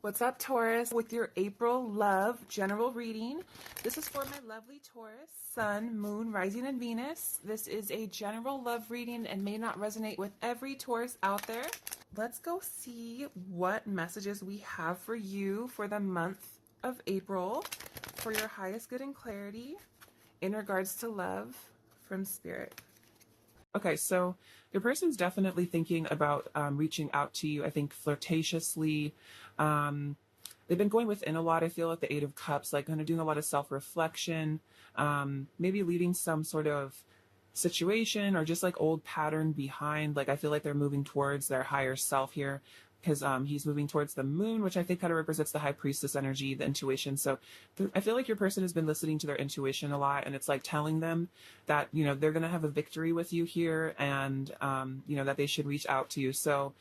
What's up, Taurus? With your April love general reading. This is for my lovely Taurus, Sun, Moon, Rising, and Venus. This is a general love reading and may not resonate with every Taurus out there. Let's go see what messages we have for you for the month of April for your highest good and clarity in regards to love from Spirit. Okay, so your person's definitely thinking about reaching out to you, I think, flirtatiously. They've been going within a lot, I feel, at the Eight of Cups, like kind of doing a lot of self-reflection, maybe leaving some sort of situation or just like old pattern behind. Like I feel like they're moving towards their higher self here because he's moving towards the moon, which I think kind of represents the high priestess energy, the intuition. So I feel like your person has been listening to their intuition a lot, and it's like telling them that, you know, they're going to have a victory with you here, and, you know, that they should reach out to you. So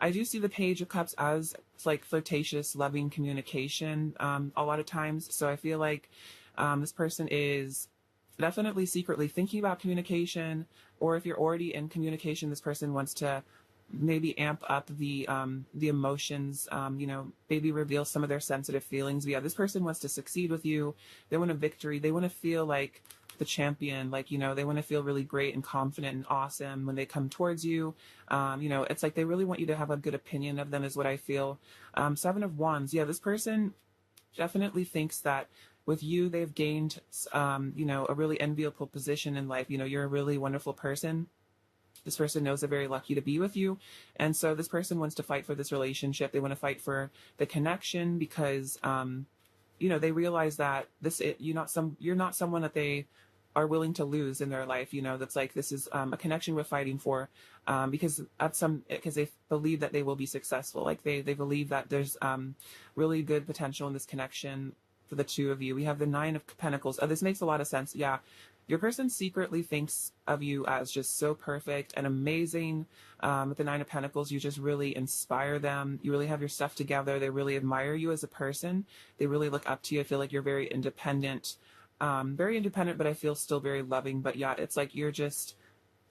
I do see the Page of Cups as like flirtatious, loving communication a lot of times. So I feel like this person is definitely secretly thinking about communication, or if you're already in communication, this person wants to maybe amp up the emotions, you know, maybe reveal some of their sensitive feelings. But yeah, this person wants to succeed with you. They want a victory. They want to feel like the champion, like, you know, they want to feel really great and confident and awesome when they come towards you. You know, it's like they really want you to have a good opinion of them is what I feel. Seven of Wands. Yeah, this person definitely thinks that with you, they've gained, you know, a really enviable position in life. You know, you're a really wonderful person. This person knows they're very lucky to be with you. And so this person wants to fight for this relationship. They want to fight for the connection because, you know, they realize that you're not someone that they are willing to lose in their life. You know, that's like, this is a connection we're fighting for, because they believe that they will be successful. Like they believe that there's, really good potential in this connection for the two of you. We have the Nine of Pentacles. This makes a lot of sense. Yeah. Your person secretly thinks of you as just so perfect and amazing. With the Nine of Pentacles, you just really inspire them. You really have your stuff together. They really admire you as a person. They really look up to you. I feel like you're very independent, but I feel still very loving. But yeah, it's like you're just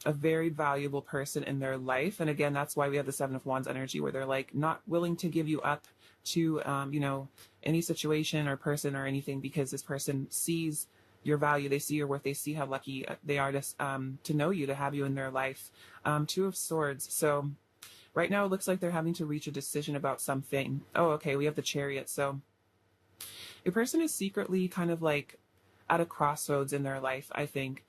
a very valuable person in their life. And again, that's why we have the Seven of Wands energy, where they're like not willing to give you up to, you know, any situation or person or anything, because this person sees your value, they see your worth, they see how lucky they are to know you, to have you in their life. Two of Swords. So right now it looks like they're having to reach a decision about something. Oh, okay, we have the Chariot. So your person is secretly kind of like at a crossroads in their life, I think.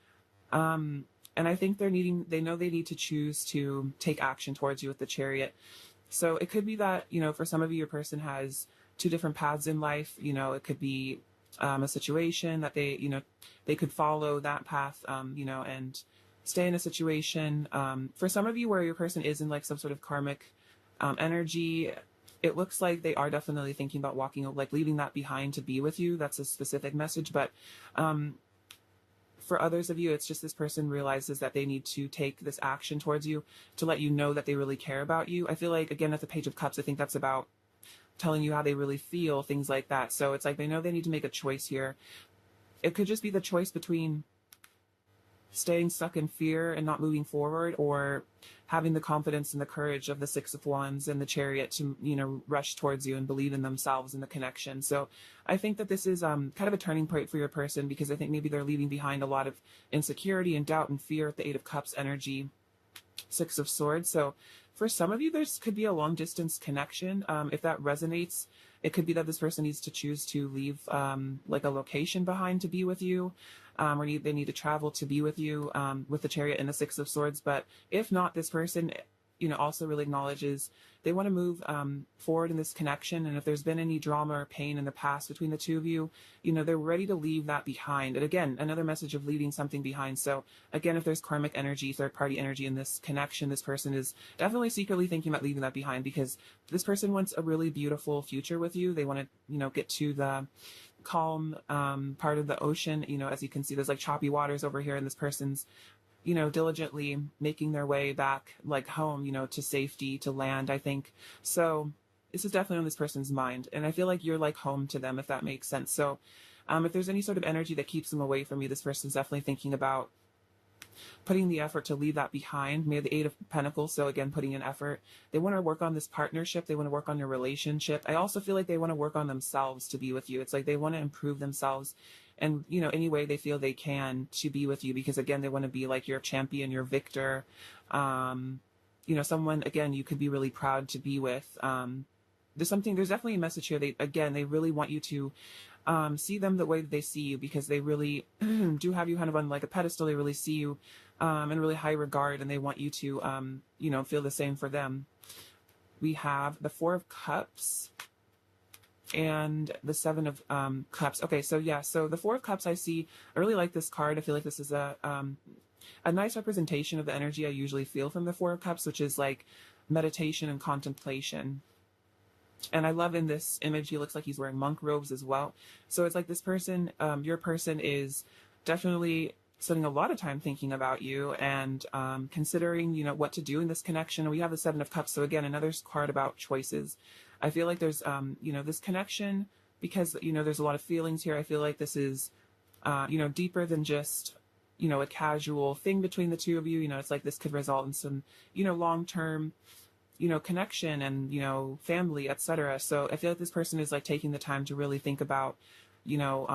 And I think they know they need to choose to take action towards you with the Chariot. So it could be that, you know, for some of you, your person has two different paths in life. You know, it could be a situation that they could follow that path, you know, and stay in a situation. For some of you where your person is in like some sort of karmic energy, it looks like they are definitely thinking about leaving that behind to be with you. That's a specific message. But for others of you, it's just this person realizes that they need to take this action towards you to let you know that they really care about you. I feel like, again, at the Page of Cups, I think that's about telling you how they really feel, things like that. So it's like they know they need to make a choice here. It could just be the choice between staying stuck in fear and not moving forward, or having the confidence and the courage of the Six of Wands and the Chariot to, you know, rush towards you and believe in themselves and the connection. So I think that this is kind of a turning point for your person, because I think maybe they're leaving behind a lot of insecurity and doubt and fear at the Eight of Cups energy, Six of Swords. So for some of you, could be a long distance connection. If that resonates, it could be that this person needs to choose to leave like a location behind to be with you, or they need to travel to be with you, with the Chariot and the Six of Swords. But if not, this person, you know, also really acknowledges they want to move forward in this connection. And if there's been any drama or pain in the past between the two of you, you know, they're ready to leave that behind. And again, another message of leaving something behind. So again, if there's karmic energy, third party energy in this connection, this person is definitely secretly thinking about leaving that behind, because this person wants a really beautiful future with you. They want to, you know, get to the calm part of the ocean. You know, as you can see, there's like choppy waters over here, and this person's, you know, diligently making their way back, like home, you know, to safety, to land, I think. So this is definitely on this person's mind. And I feel like you're like home to them, if that makes sense. So if there's any sort of energy that keeps them away from you, this person's definitely thinking about putting the effort to leave that behind. Maybe the Eight of Pentacles, so again, putting in effort. They want to work on this partnership. They want to work on your relationship. I also feel like they want to work on themselves to be with you. It's like they want to improve themselves and, you know, any way they feel they can to be with you, because again, they want to be like your champion, your victor. You know, someone, again, you could be really proud to be with. There's definitely a message here. They really want you to see them the way that they see you, because they really do have you kind of on like a pedestal. They really see you in really high regard, and they want you to, you know, feel the same for them. We have the Four of Cups and the Seven of Cups. Okay, so yeah, so the Four of Cups, I really like this card. I feel like this is a nice representation of the energy I usually feel from the Four of Cups, which is like meditation and contemplation. And I love in this image, he looks like he's wearing monk robes as well. So it's like this person, your person is definitely spending a lot of time thinking about you and considering, you know, what to do in this connection. And we have the Seven of Cups. So again, another card about choices. I feel like there's, you know, this connection, because, you know, there's a lot of feelings here. I feel like this is, you know, deeper than just, you know, a casual thing between the two of you. You know, it's like this could result in some, you know, long-term, you know, connection and, you know, family, etc. So I feel like this person is like taking the time to really think about, you know,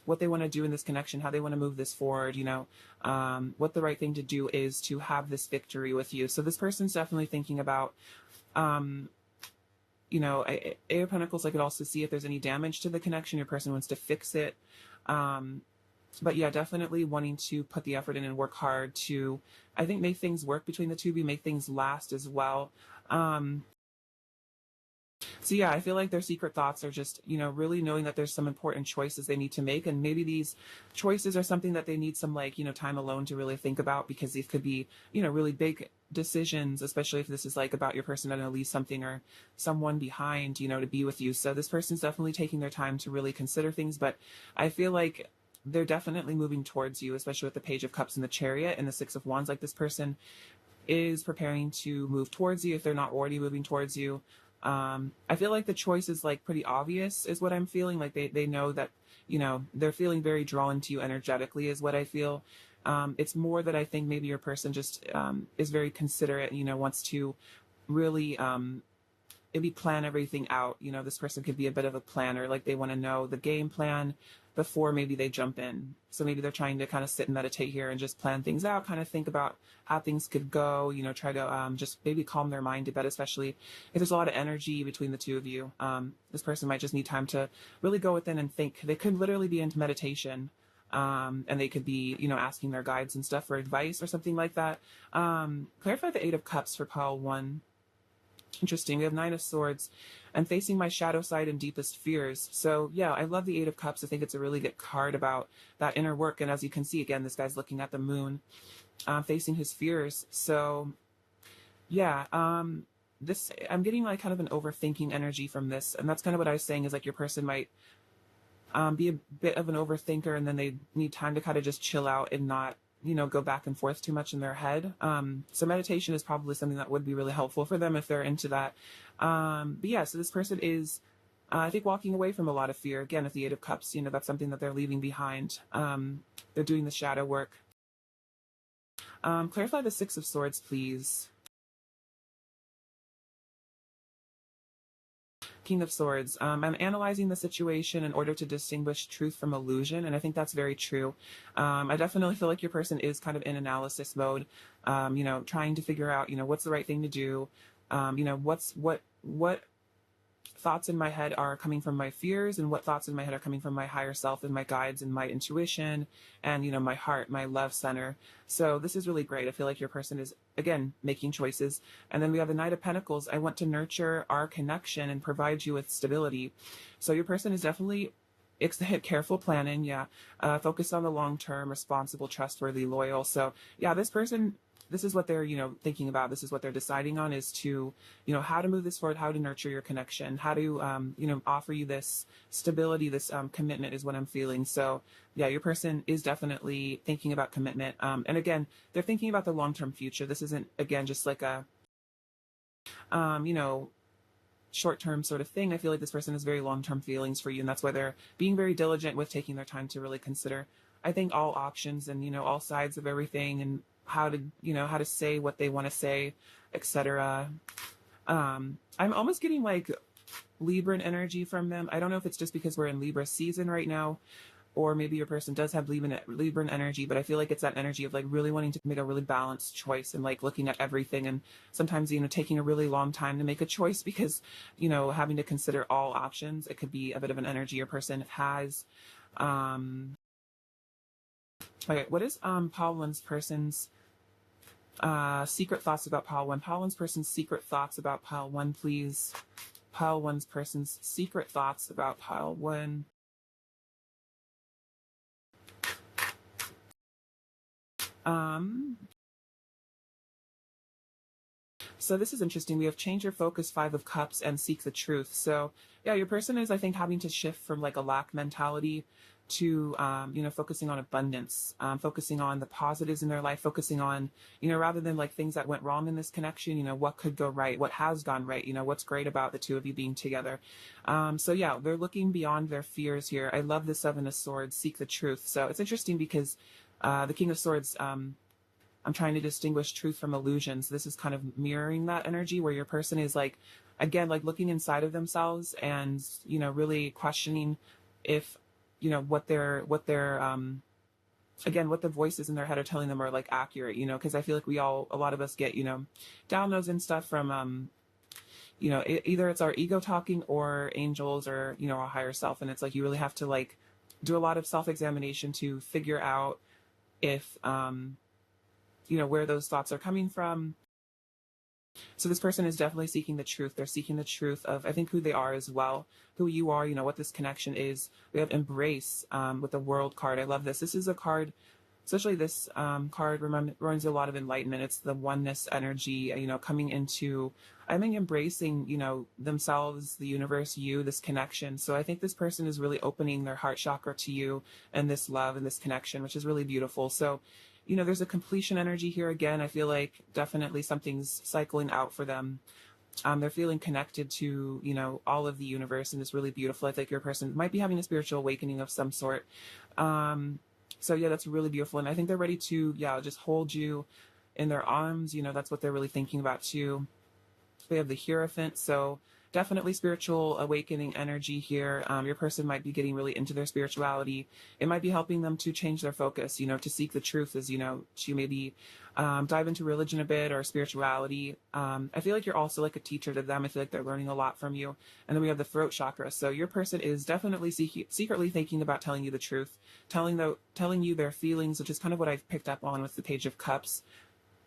what they want to do in this connection, how they want to move this forward, you know, what the right thing to do is to have this victory with you. So this person's definitely thinking about, you know, Eight of Pentacles. I could also see if there's any damage to the connection, your person wants to fix it. But yeah, definitely wanting to put the effort in and work hard to, I think, make things work between the two of you, make things last as well. So yeah, I feel like their secret thoughts are just, you know, really knowing that there's some important choices they need to make. And maybe these choices are something that they need some, like, you know, time alone to really think about, because these could be, you know, really big decisions, especially if this is like about your person going to leave something or someone behind, you know, to be with you. So this person's definitely taking their time to really consider things. But I feel like they're definitely moving towards you, especially with the Page of Cups and the Chariot and the Six of Wands. Like this person is preparing to move towards you if they're not already moving towards you. I feel like the choice is like pretty obvious is what I'm feeling. Like they know that, you know, they're feeling very drawn to you energetically is what I feel. It's more that I think maybe your person just is very considerate, you know, wants to really maybe plan everything out. You know, this person could be a bit of a planner, like they want to know the game plan before maybe they jump in. So maybe they're trying to kind of sit and meditate here and just plan things out, kind of think about how things could go, you know, try to just maybe calm their mind a bit, especially if there's a lot of energy between the two of you. This person might just need time to really go within and think. They could literally be into meditation. And they could be, you know, asking their guides and stuff for advice or something like that. Clarify the Eight of Cups for pile 1. Interesting. We have Nine of Swords and facing my shadow side and deepest fears. So yeah, I love the Eight of Cups. I think it's a really good card about that inner work. And as you can see, again, this guy's looking at the moon, facing his fears. So yeah, I'm getting like kind of an overthinking energy from this. And that's kind of what I was saying, is like your person might be a bit of an overthinker, and then they need time to kind of just chill out and not, you know, go back and forth too much in their head. So meditation is probably something that would be really helpful for them if they're into that. But yeah, so this person is, I think, walking away from a lot of fear. Again, with the Eight of Cups, you know, that's something that they're leaving behind. They're doing the shadow work. Clarify the Six of Swords, please. King of Swords. I'm analyzing the situation in order to distinguish truth from illusion, and I think that's very true. I definitely feel like your person is kind of in analysis mode, you know, trying to figure out, you know, what's the right thing to do, you know, what thoughts in my head are coming from my fears, and what thoughts in my head are coming from my higher self and my guides and my intuition and, you know, my heart, my love center. So this is really great. I feel like your person is, again, making choices. And then we have the Knight of Pentacles. I want to nurture our connection and provide you with stability. So your person is definitely careful planning. Yeah. Focused on the long term, responsible, trustworthy, loyal. So yeah, this person, this is what they're, you know, thinking about. This is what they're deciding on, is to, you know, how to move this forward, how to nurture your connection, how to, you know, offer you this stability, this commitment is what I'm feeling. So yeah, your person is definitely thinking about commitment. And again, they're thinking about the long-term future. This isn't, again, just like a, you know, short-term sort of thing. I feel like this person has very long-term feelings for you, and that's why they're being very diligent with taking their time to really consider I think all options and, all sides of everything, and how to, how to say what they want to say, etc. I'm almost getting like Libran energy from them. I don't know if it's just because we're in Libra season right now, or maybe your person does have Libran energy, but I feel like it's that energy of like really wanting to make a really balanced choice and like looking at everything, and sometimes, taking a really long time to make a choice because, having to consider all options. It could be a bit of an energy your person has. Okay, what is Paul One's person's secret thoughts about Pile 1? Pile 1's person's secret thoughts about Pile 1, please. Pile 1's person's secret thoughts about Pile 1. So this is interesting. We have change your focus, 5 of Cups, and seek the truth. So yeah, your person is, I think, having to shift from like a lack mentality to, focusing on abundance, focusing on the positives in their life, focusing on, rather than like things that went wrong in this connection, what could go right, what has gone right, what's great about the two of you being together. So yeah, they're looking beyond their fears here. I love the 7 of Swords, seek the truth. So it's interesting because the King of Swords, I'm trying to distinguish truth from illusions. This is kind of mirroring that energy where your person is like, again, like looking inside of themselves and, really questioning if, what their again, what the voices in their head are telling them are like accurate, because I feel like a lot of us get, downloads and stuff from, either it's our ego talking or angels or, our higher self. And it's like, you really have to like do a lot of self-examination to figure out if, where those thoughts are coming from. So this person is definitely seeking the truth. They're seeking the truth of, I think, who they are as well, who you are, what this connection is. We have embrace with the World card. I love this. This is a card, especially this card reminds you a lot of enlightenment. It's the oneness energy, coming into, I mean, embracing, themselves, the universe, you, this connection. So I think this person is really opening their heart chakra to you and this love and this connection, which is really beautiful. So there's a completion energy here again. I feel like definitely something's cycling out for them. They're feeling connected to, all of the universe, and it's really beautiful. I think your person might be having a spiritual awakening of some sort. So yeah, that's really beautiful. And I think they're ready to, just hold you in their arms. That's what they're really thinking about too. They have the Hierophant. So definitely spiritual awakening energy here. Your person might be getting really into their spirituality. It might be helping them to change their focus, to seek the truth as, to maybe dive into religion a bit or spirituality. I feel like you're also like a teacher to them. I feel like they're learning a lot from you. And then we have the throat chakra. So your person is definitely secretly thinking about telling you the truth, telling you their feelings, which is kind of what I've picked up on with the Page of Cups.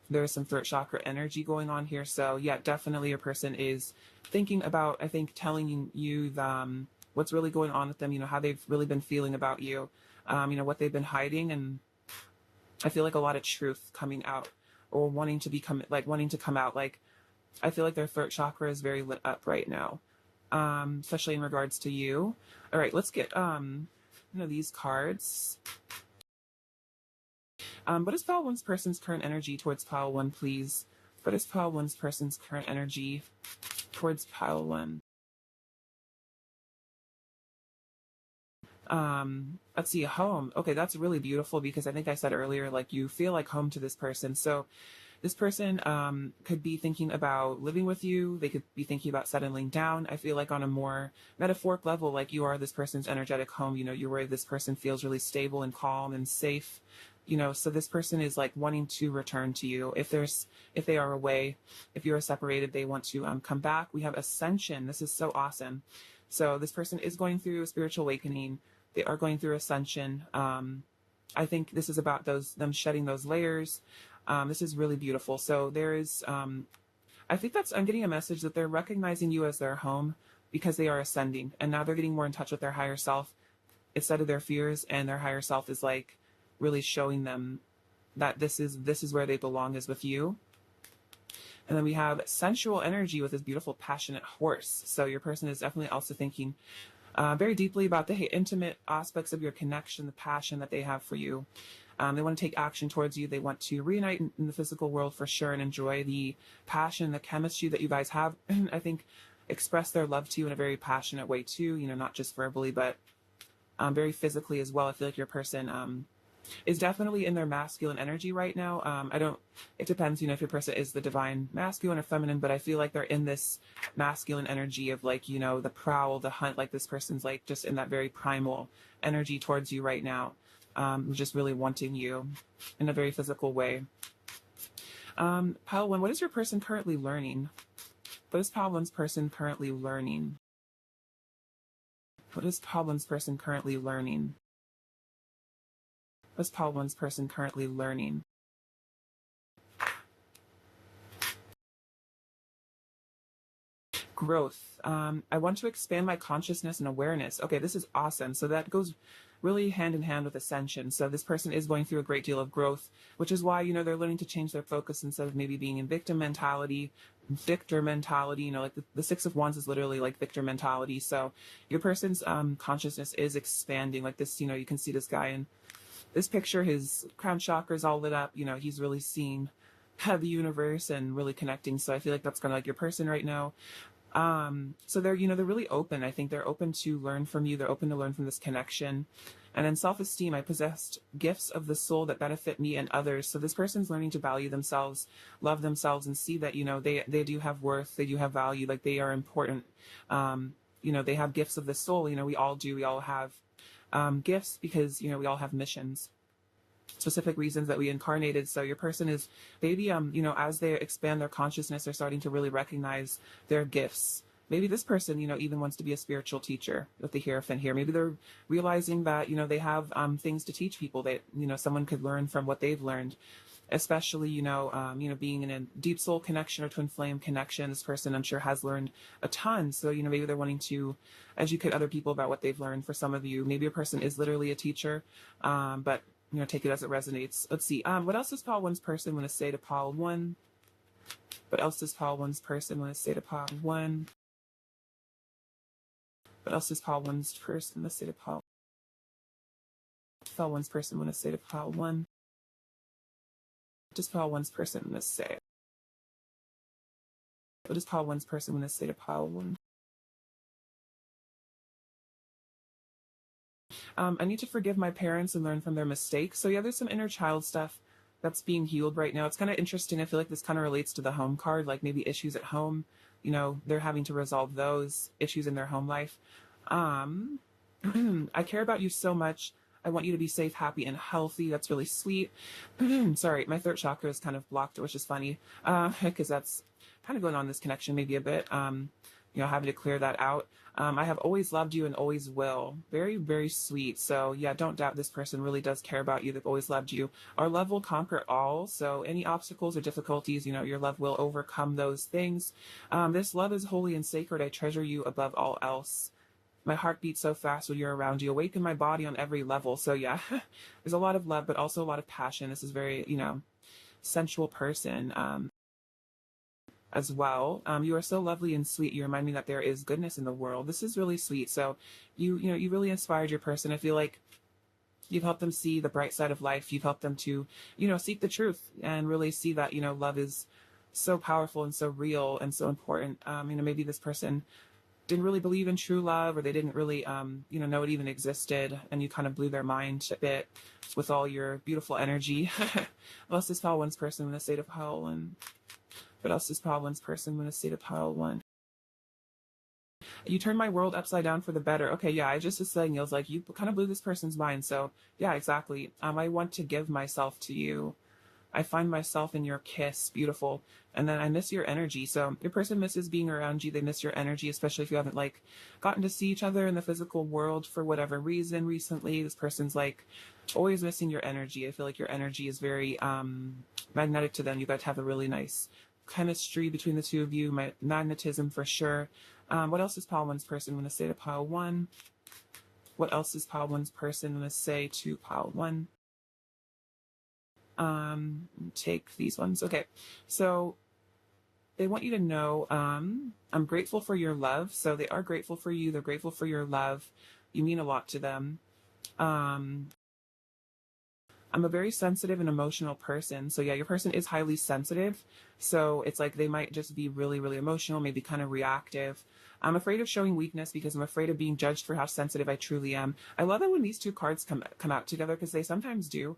There's some throat chakra energy going on here. So yeah, definitely your person is thinking about, I think, telling you what's really going on with them, how they've really been feeling about you, what they've been hiding. And I feel like a lot of truth coming out or wanting to come out. Like, I feel like their throat chakra is very lit up right now, especially in regards to you. All right, let's get, these cards. What is Pile 1's person's current energy towards Pile 1, please? What is Pile 1's person's current energy towards Pile 1? Let's see, home. Okay, that's really beautiful because I think I said earlier, like, you feel like home to this person. So this person could be thinking about living with you. They could be thinking about settling down. I feel like on a more metaphoric level, like you are this person's energetic home. You're where this person feels really stable and calm and safe. So this person is like wanting to return to you. If they are away, if you are separated, they want to come back. We have ascension. This is so awesome. So this person is going through a spiritual awakening. They are going through ascension. I think this is about them shedding those layers. This is really beautiful. So there is, I think I'm getting a message that they're recognizing you as their home because they are ascending, and now they're getting more in touch with their higher self instead of their fears, and their higher self is like really showing them that this is where they belong, is with you. And then we have sensual energy with this beautiful passionate horse. So your person is definitely also thinking very deeply about the intimate aspects of your connection, the passion that they have for you. They want to take action towards you. They want to reunite in the physical world for sure and enjoy the passion, the chemistry that you guys have. And I think express their love to you in a very passionate way too, not just verbally, but very physically as well. I feel like your person is definitely in their masculine energy right now. It depends, if your person is the divine masculine or feminine, but I feel like they're in this masculine energy of like, the prowl, the hunt, like this person's like just in that very primal energy towards you right now. Just really wanting you in a very physical way. Pile 1, what is your person currently learning? What is Pile 1's person currently learning? What is Pile 1's person currently learning? What is Pile 1's person currently learning? Growth. I want to expand my consciousness and awareness. Okay, this is awesome. So that goes really hand in hand with ascension. So this person is going through a great deal of growth, which is why, they're learning to change their focus instead of maybe being in victor mentality, like the Six of Wands is literally like victor mentality. So your person's consciousness is expanding like this. You can see this guy in this picture, his crown chakra is all lit up. He's really seeing the universe and really connecting. So I feel like that's kind of like your person right now. So they're really open. I think they're open to learn from you. They're open to learn from this connection. And in self-esteem, I possessed gifts of the soul that benefit me and others. So this person's learning to value themselves, love themselves, and see that, they do have worth, they do have value, like they are important. They have gifts of the soul. We all do. We all have gifts because, we all have missions, specific reasons that we incarnated. So your person is maybe, as they expand their consciousness, they're starting to really recognize their gifts. Maybe this person, even wants to be a spiritual teacher with the Hierophant here. Maybe they're realizing that, they have things to teach people that, someone could learn from what they've learned. Especially, being in a deep soul connection or twin flame connection, this person I'm sure has learned a ton. So, maybe they're wanting to educate other people about what they've learned. For some of you, maybe a person is literally a teacher, but take it as it resonates. Let's see. What else does Pile 1's person want to say to Pile 1? What else does Pile 1's person want to say to Pile 1? What else does Pile 1's person want to say to Pile 1's person want to say to Pile 1? What does Pile 1's person want to say? What does Pile 1's person want to say to Pile 1? I need to forgive my parents and learn from their mistakes. So yeah, there's some inner child stuff that's being healed right now. It's kind of interesting. I feel like this kind of relates to the home card, like maybe issues at home. They're having to resolve those issues in their home life. I care about you so much. I want you to be safe, happy, and healthy. That's really sweet. Sorry, my throat chakra is kind of blocked, which is funny, because that's kind of going on in this connection maybe a bit. Having to clear that out. I have always loved you and always will. Very, very sweet. So yeah, don't doubt this person really does care about you. They've always loved you. Our love will conquer all. So any obstacles or difficulties, your love will overcome those things. This love is holy and sacred. I treasure you above all else. My heart beats so fast when you're around. You awaken my body on every level. So yeah, there's a lot of love, but also a lot of passion. This is very, sensual person. As well. You are so lovely and sweet. You remind me that there is goodness in the world. This is really sweet. So you really inspired your person. I feel like you've helped them see the bright side of life. You've helped them to, seek the truth and really see that, love is so powerful and so real and so important. Maybe this person didn't really believe in true love, or they didn't really, know it even existed, and you kind of blew their mind a bit with all your beautiful energy. What else does Pile 1's person want to say to Pile 1? What else does Pile 1's person want to say to Pile 1? You turned my world upside down for the better. Okay, yeah, I just was saying, it was like, you kind of blew this person's mind. So yeah, exactly. I want to give myself to you. I find myself in your kiss, beautiful. And then I miss your energy. So your person misses being around you. They miss your energy, especially if you haven't like gotten to see each other in the physical world for whatever reason recently. This person's like always missing your energy. I feel like your energy is very magnetic to them. You got to have a really nice chemistry between the two of you, magnetism for sure. What else does Pile 1's person want to say to Pile 1? What else does Pile 1's person want to say to Pile 1? Take these ones. Okay, so they want you to know, I'm grateful for your love. So they are grateful for you. They're grateful for your love. You mean a lot to them. I'm a very sensitive and emotional person. So yeah, your person is highly sensitive. So it's like they might just be really, really emotional, maybe kind of reactive. I'm afraid of showing weakness because I'm afraid of being judged for how sensitive I truly am. I love it when these two cards come out together because they sometimes do.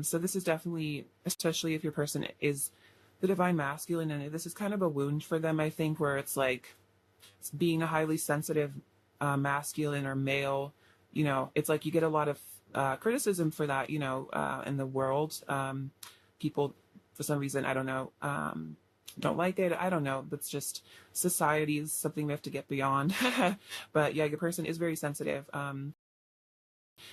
So this is definitely, especially if your person is the divine masculine, and this is kind of a wound for them, I think, where it's like being a highly sensitive masculine or male, it's like you get a lot of criticism for that, in the world. People, for some reason, I don't know, don't like it. I don't know. That's just society is something we have to get beyond. But yeah, your person is very sensitive.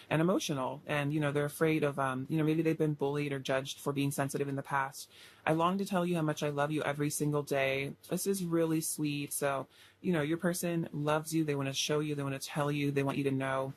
And emotional, and they're afraid of maybe they've been bullied or judged for being sensitive in the past. I long to tell you how much I love you every single day. This is really sweet. So your person loves you. They want to show you, they want to tell you, they want you to know.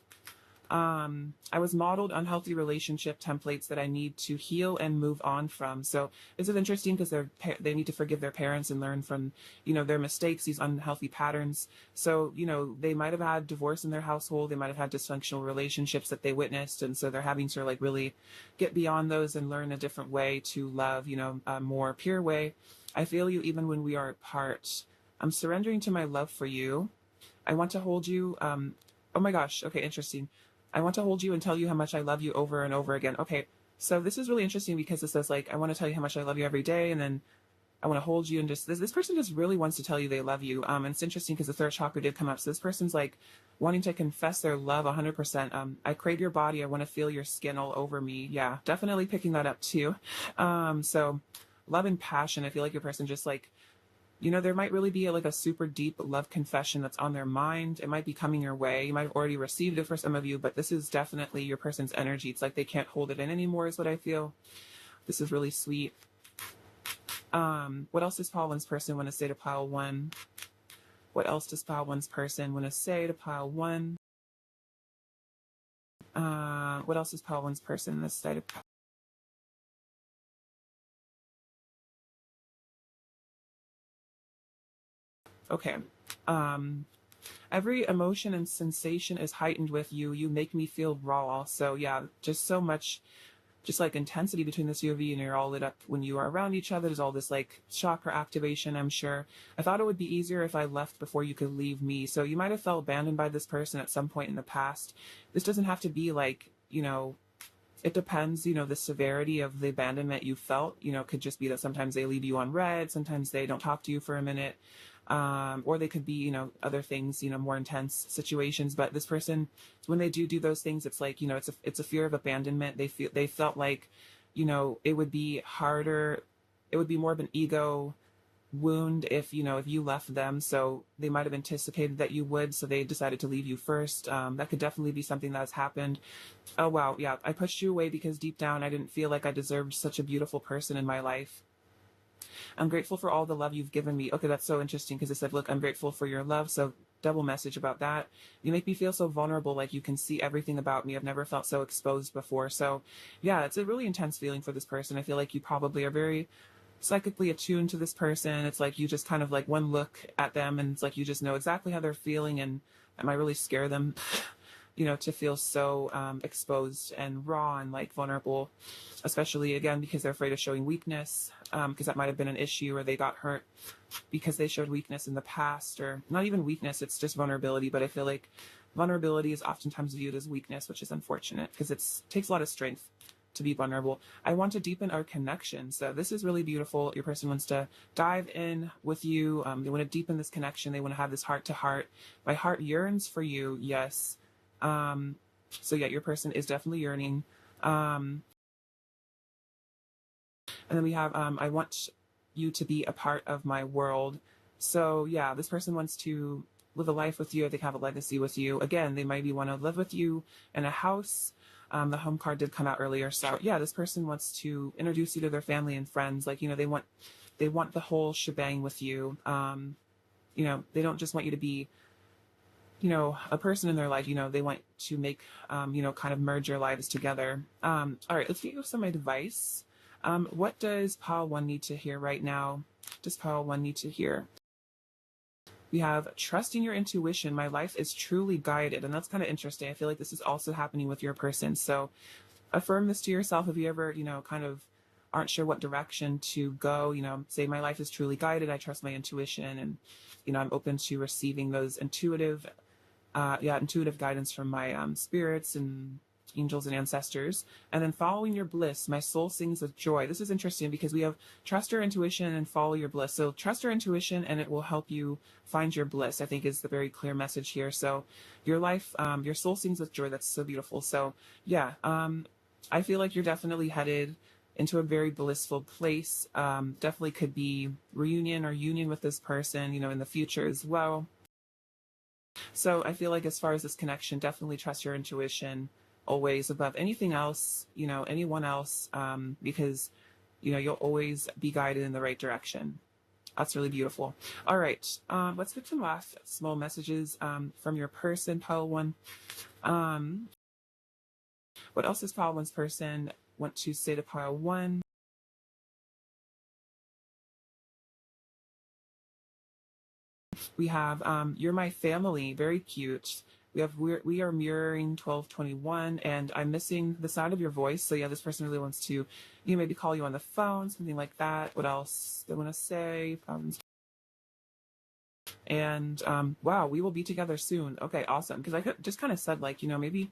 I was modeled unhealthy relationship templates that I need to heal and move on from. So this is interesting because they need to forgive their parents and learn from, their mistakes, these unhealthy patterns. So, they might have had divorce in their household. They might have had dysfunctional relationships that they witnessed. And so they're having to like really get beyond those and learn a different way to love, a more pure way. I feel you even when we are apart. I'm surrendering to my love for you. I want to hold you. Oh my gosh. Okay, interesting. I want to hold you and tell you how much I love you over and over again. Okay, so this is really interesting because it says like, I want to tell you how much I love you every day, and then I want to hold you, and just this person just really wants to tell you they love you. And it's interesting because the third chakra did come up. So this person's like wanting to confess their love 100%. I crave your body. I want to feel your skin all over me. Yeah, definitely picking that up too. So love and passion. I feel like your person just like, there might really be like a super deep love confession that's on their mind. It might be coming your way. You might have already received it for some of you, but this is definitely your person's energy. It's like they can't hold it in anymore is what I feel. This is really sweet. What else does pile one's person want to say to pile one? What else does pile one's person want to say to pile one? What else does pile one's person this side of Okay. Every emotion and sensation is heightened with you. You make me feel raw. So yeah, just so much, just like intensity between the two of you, and you're all lit up when you are around each other. There's all this like chakra activation, I'm sure. I thought it would be easier if I left before you could leave me. So you might have felt abandoned by this person at some point in the past. This doesn't have to be like, it depends, the severity of the abandonment you felt, could just be that sometimes they leave you on red, sometimes they don't talk to you for a minute. Or they could be, other things, more intense situations. But this person, when they do those things, it's like, it's a fear of abandonment. They felt like, it would be harder. It would be more of an ego wound if you left them. So they might have anticipated that you would. So they decided to leave you first. That could definitely be something that's happened. Oh, wow. Yeah. I pushed you away because deep down, I didn't feel like I deserved such a beautiful person in my life. I'm grateful for all the love you've given me. Okay, that's so interesting because it said, look, I'm grateful for your love. So double message about that. You make me feel so vulnerable, like you can see everything about me. I've never felt so exposed before. So yeah, it's a really intense feeling for this person. I feel like you probably are very psychically attuned to this person. It's like you just kind of like one look at them and it's like you just know exactly how they're feeling, and it might really scare them. To feel so exposed and raw and like vulnerable, especially again because they're afraid of showing weakness, because that might have been an issue, or they got hurt because they showed weakness in the past, or not even weakness, it's just vulnerability. But I feel like vulnerability is oftentimes viewed as weakness, which is unfortunate because it takes a lot of strength to be vulnerable. I want to deepen our connection. So this is really beautiful. Your person wants to dive in with you. They want to deepen this connection. They want to have this heart to heart. My heart yearns for you. Yes. So yeah, your person is definitely yearning. And then we have, I want you to be a part of my world. So yeah, this person wants to live a life with you. They have a legacy with you. Again, they maybe want to live with you in a house. The home card did come out earlier. So yeah, this person wants to introduce you to their family and friends. Like, they want the whole shebang with you. They don't just want you to be a person in their life. They want to make, kind of merge your lives together. All right, let's give you some advice. What does pile one need to hear right now? Does pile one need to hear? We have trusting your intuition. My life is truly guided. And that's kind of interesting. I feel like this is also happening with your person. So affirm this to yourself if you ever, kind of aren't sure what direction to go, say my life is truly guided, I trust my intuition, and, I'm open to receiving those intuitive guidance from my spirits and angels and ancestors. And then following your bliss, my soul sings with joy. This is interesting because we have trust your intuition and follow your bliss. So trust your intuition and it will help you find your bliss, I think is the very clear message here. So your life, your soul sings with joy. That's so beautiful. So yeah, I feel like you're definitely headed into a very blissful place. Definitely could be reunion or union with this person, in the future as well. So I feel like as far as this connection, definitely trust your intuition always above anything else, anyone else, because, you'll always be guided in the right direction. That's really beautiful. All right. Let's get some last small messages from your person, pile one. What else does pile one's person want to say to pile one? We have you're my family, very cute. We are mirroring 1221, and I'm missing the sound of your voice. So yeah, this person really wants to, maybe call you on the phone, something like that. What else they want to say? And wow, we will be together soon. Okay, awesome. Because I just kind of said like, maybe you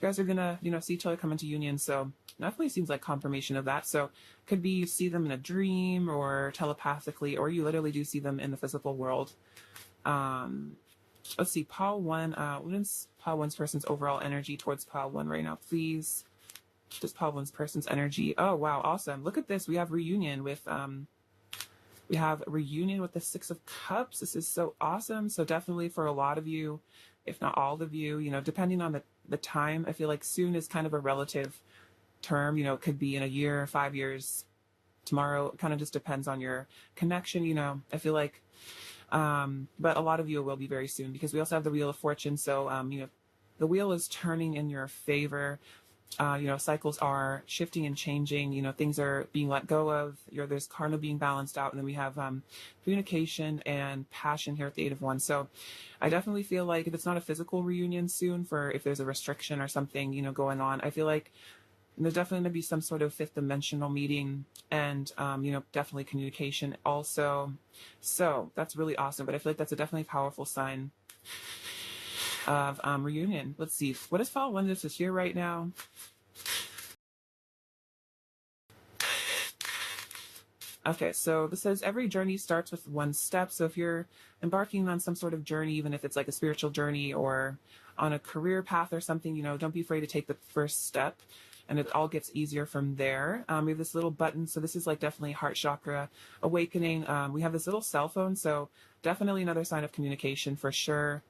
guys are gonna, see each other come into union. So definitely seems like confirmation of that. So could be you see them in a dream or telepathically, or you literally do see them in the physical world. Let's see, pile one. What is pile one's person's overall energy towards pile one right now, please? Just pile one's person's energy. Oh wow, awesome! Look at this. We have reunion with the Six of Cups. This is so awesome. So definitely for a lot of you, if not all of you, depending on the time, I feel like soon is kind of a relative term. It could be in a year, 5 years, tomorrow. It kind of just depends on your connection. I feel like. But a lot of you will be very soon because we also have the Wheel of Fortune. So, the wheel is turning in your favor. Cycles are shifting and changing. Things are being let go of. There's karma being balanced out. And then we have communication and passion here at the Eight of Wands. So I definitely feel like if it's not a physical reunion soon, if there's a restriction or something, going on, I feel like there's definitely going to be some sort of fifth dimensional meeting and, definitely communication also. So that's really awesome. But I feel like that's a definitely powerful sign of reunion. Let's see. What is Fall One? This is here right now. Okay, so this says every journey starts with one step. So if you're embarking on some sort of journey, even if it's like a spiritual journey or on a career path or something, don't be afraid to take the first step. And it all gets easier from there. We have this little button. So this is like definitely heart chakra awakening. We have this little cell phone. So definitely another sign of communication for sure.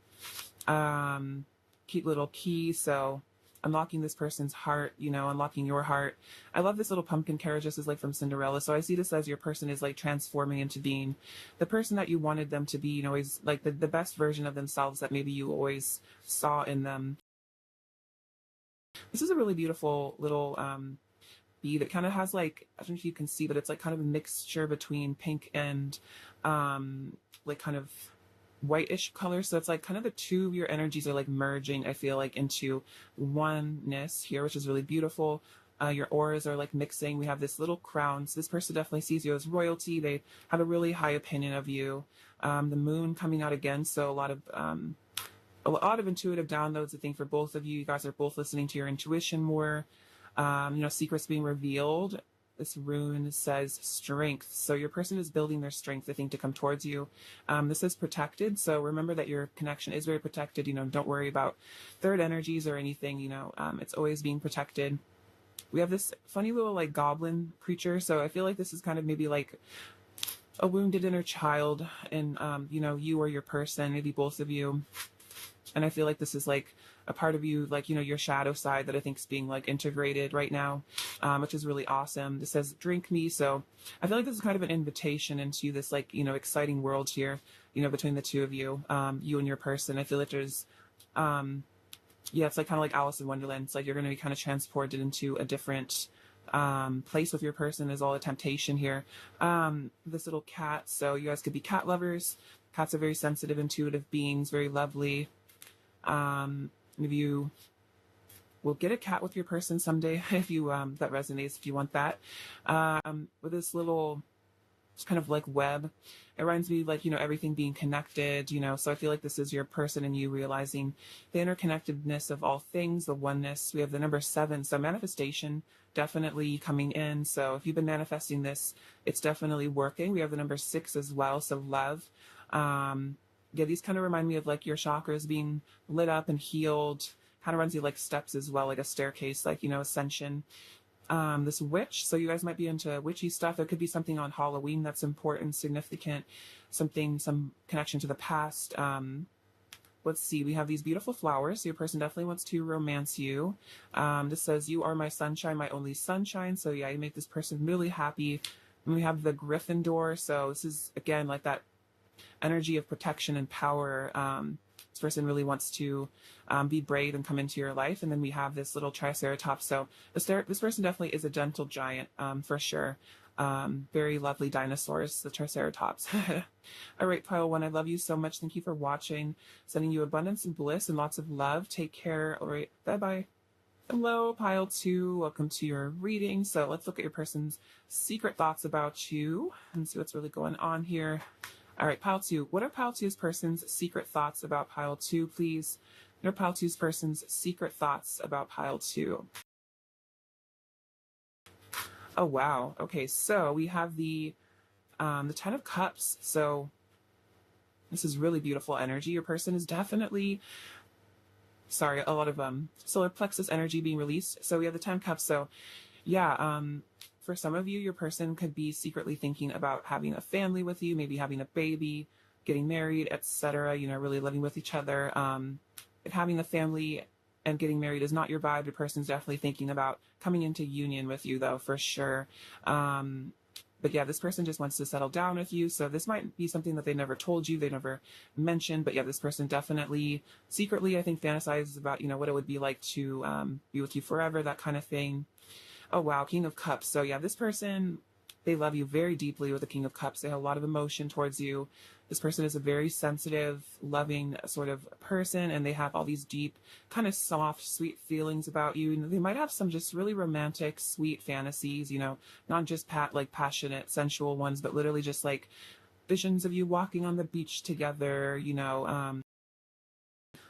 Cute little key. So unlocking this person's heart, unlocking your heart. I love this little pumpkin carriage. This is like from Cinderella. So I see this as your person is like transforming into being the person that you wanted them to be, always like the best version of themselves that maybe you always saw in them. This is a really beautiful little bee that kind of has like, I don't know if you can see, but it's like kind of a mixture between pink and like kind of whitish color. So it's like kind of the two of your energies are like merging, I feel like, into oneness here, which is really beautiful. Your auras are like mixing. We have this little crown. So this person definitely sees you as royalty. They have a really high opinion of you. The moon coming out again. So a lot of intuitive downloads, I think, for both of you. You guys are both listening to your intuition more. Secrets being revealed. This rune says strength. So your person is building their strength, I think, to come towards you. This is protected. So remember that your connection is very protected. Don't worry about third energies or anything. It's always being protected. We have this funny little like goblin creature. So I feel like this is kind of maybe like a wounded inner child and, you or your person, maybe both of you. And I feel like this is like a part of you, like, your shadow side that I think is being like integrated right now, which is really awesome. This says, drink me. So I feel like this is kind of an invitation into this like, exciting world here, between the two of you, you and your person. I feel like there's, it's like kind of like Alice in Wonderland. It's like you're going to be kind of transported into a different place with your person. Is all a temptation here. This little cat. So you guys could be cat lovers. Cats are very sensitive, intuitive beings, very lovely. If you We'll get a cat with your person someday if you that resonates, if you want that. With this little, it's kind of like web. It reminds me like, everything being connected, so I feel like this is your person and you realizing the interconnectedness of all things, the oneness. We have the number 7, so manifestation definitely coming in. So if you've been manifesting this, it's definitely working. We have the number 6 as well, so love. Yeah, these kind of remind me of like your chakras being lit up and healed. Kind of runs you like steps as well, like a staircase, like, ascension. This witch, so you guys might be into witchy stuff. There could be something on Halloween that's important, significant, some connection to the past. Let's see, we have these beautiful flowers. Your person definitely wants to romance you. This says, you are my sunshine, my only sunshine. So yeah, you make this person really happy. And we have the Gryffindor. So this is, again, like that energy of protection and power. This person really wants to be brave and come into your life. And then we have this little triceratops. So this person definitely is a gentle giant, for sure. Very lovely dinosaurs, the triceratops. All right, pile 1, I love you so much. Thank you for watching. Sending you abundance and bliss and lots of love. Take care. All right, bye-bye. Hello, pile 2. Welcome to your reading. So let's look at your person's secret thoughts about you and see what's really going on here. All right, pile 2. What are pile 2's person's secret thoughts about pile 2, please? What are pile 2's person's secret thoughts about pile 2? Oh, wow. Okay, so we have the 10 of Cups. So this is really beautiful energy. Your person is definitely, sorry, a lot of solar plexus energy being released. So we have the 10 of Cups. So yeah, for some of you, your person could be secretly thinking about having a family with you, maybe having a baby, getting married, etc. Really living with each other. If having a family and getting married is not your vibe, your person's definitely thinking about coming into union with you, though, for sure. But yeah, this person just wants to settle down with you. So this might be something that they never told you, they never mentioned. But yeah, this person definitely secretly, I think, fantasizes about, what it would be like to be with you forever, that kind of thing. Oh, wow. King of Cups. So yeah, this person, they love you very deeply with the King of Cups. They have a lot of emotion towards you. This person is a very sensitive, loving sort of person, and they have all these deep, kind of soft, sweet feelings about you. And they might have some just really romantic, sweet fantasies, not just passionate, sensual ones, but literally just like visions of you walking on the beach together,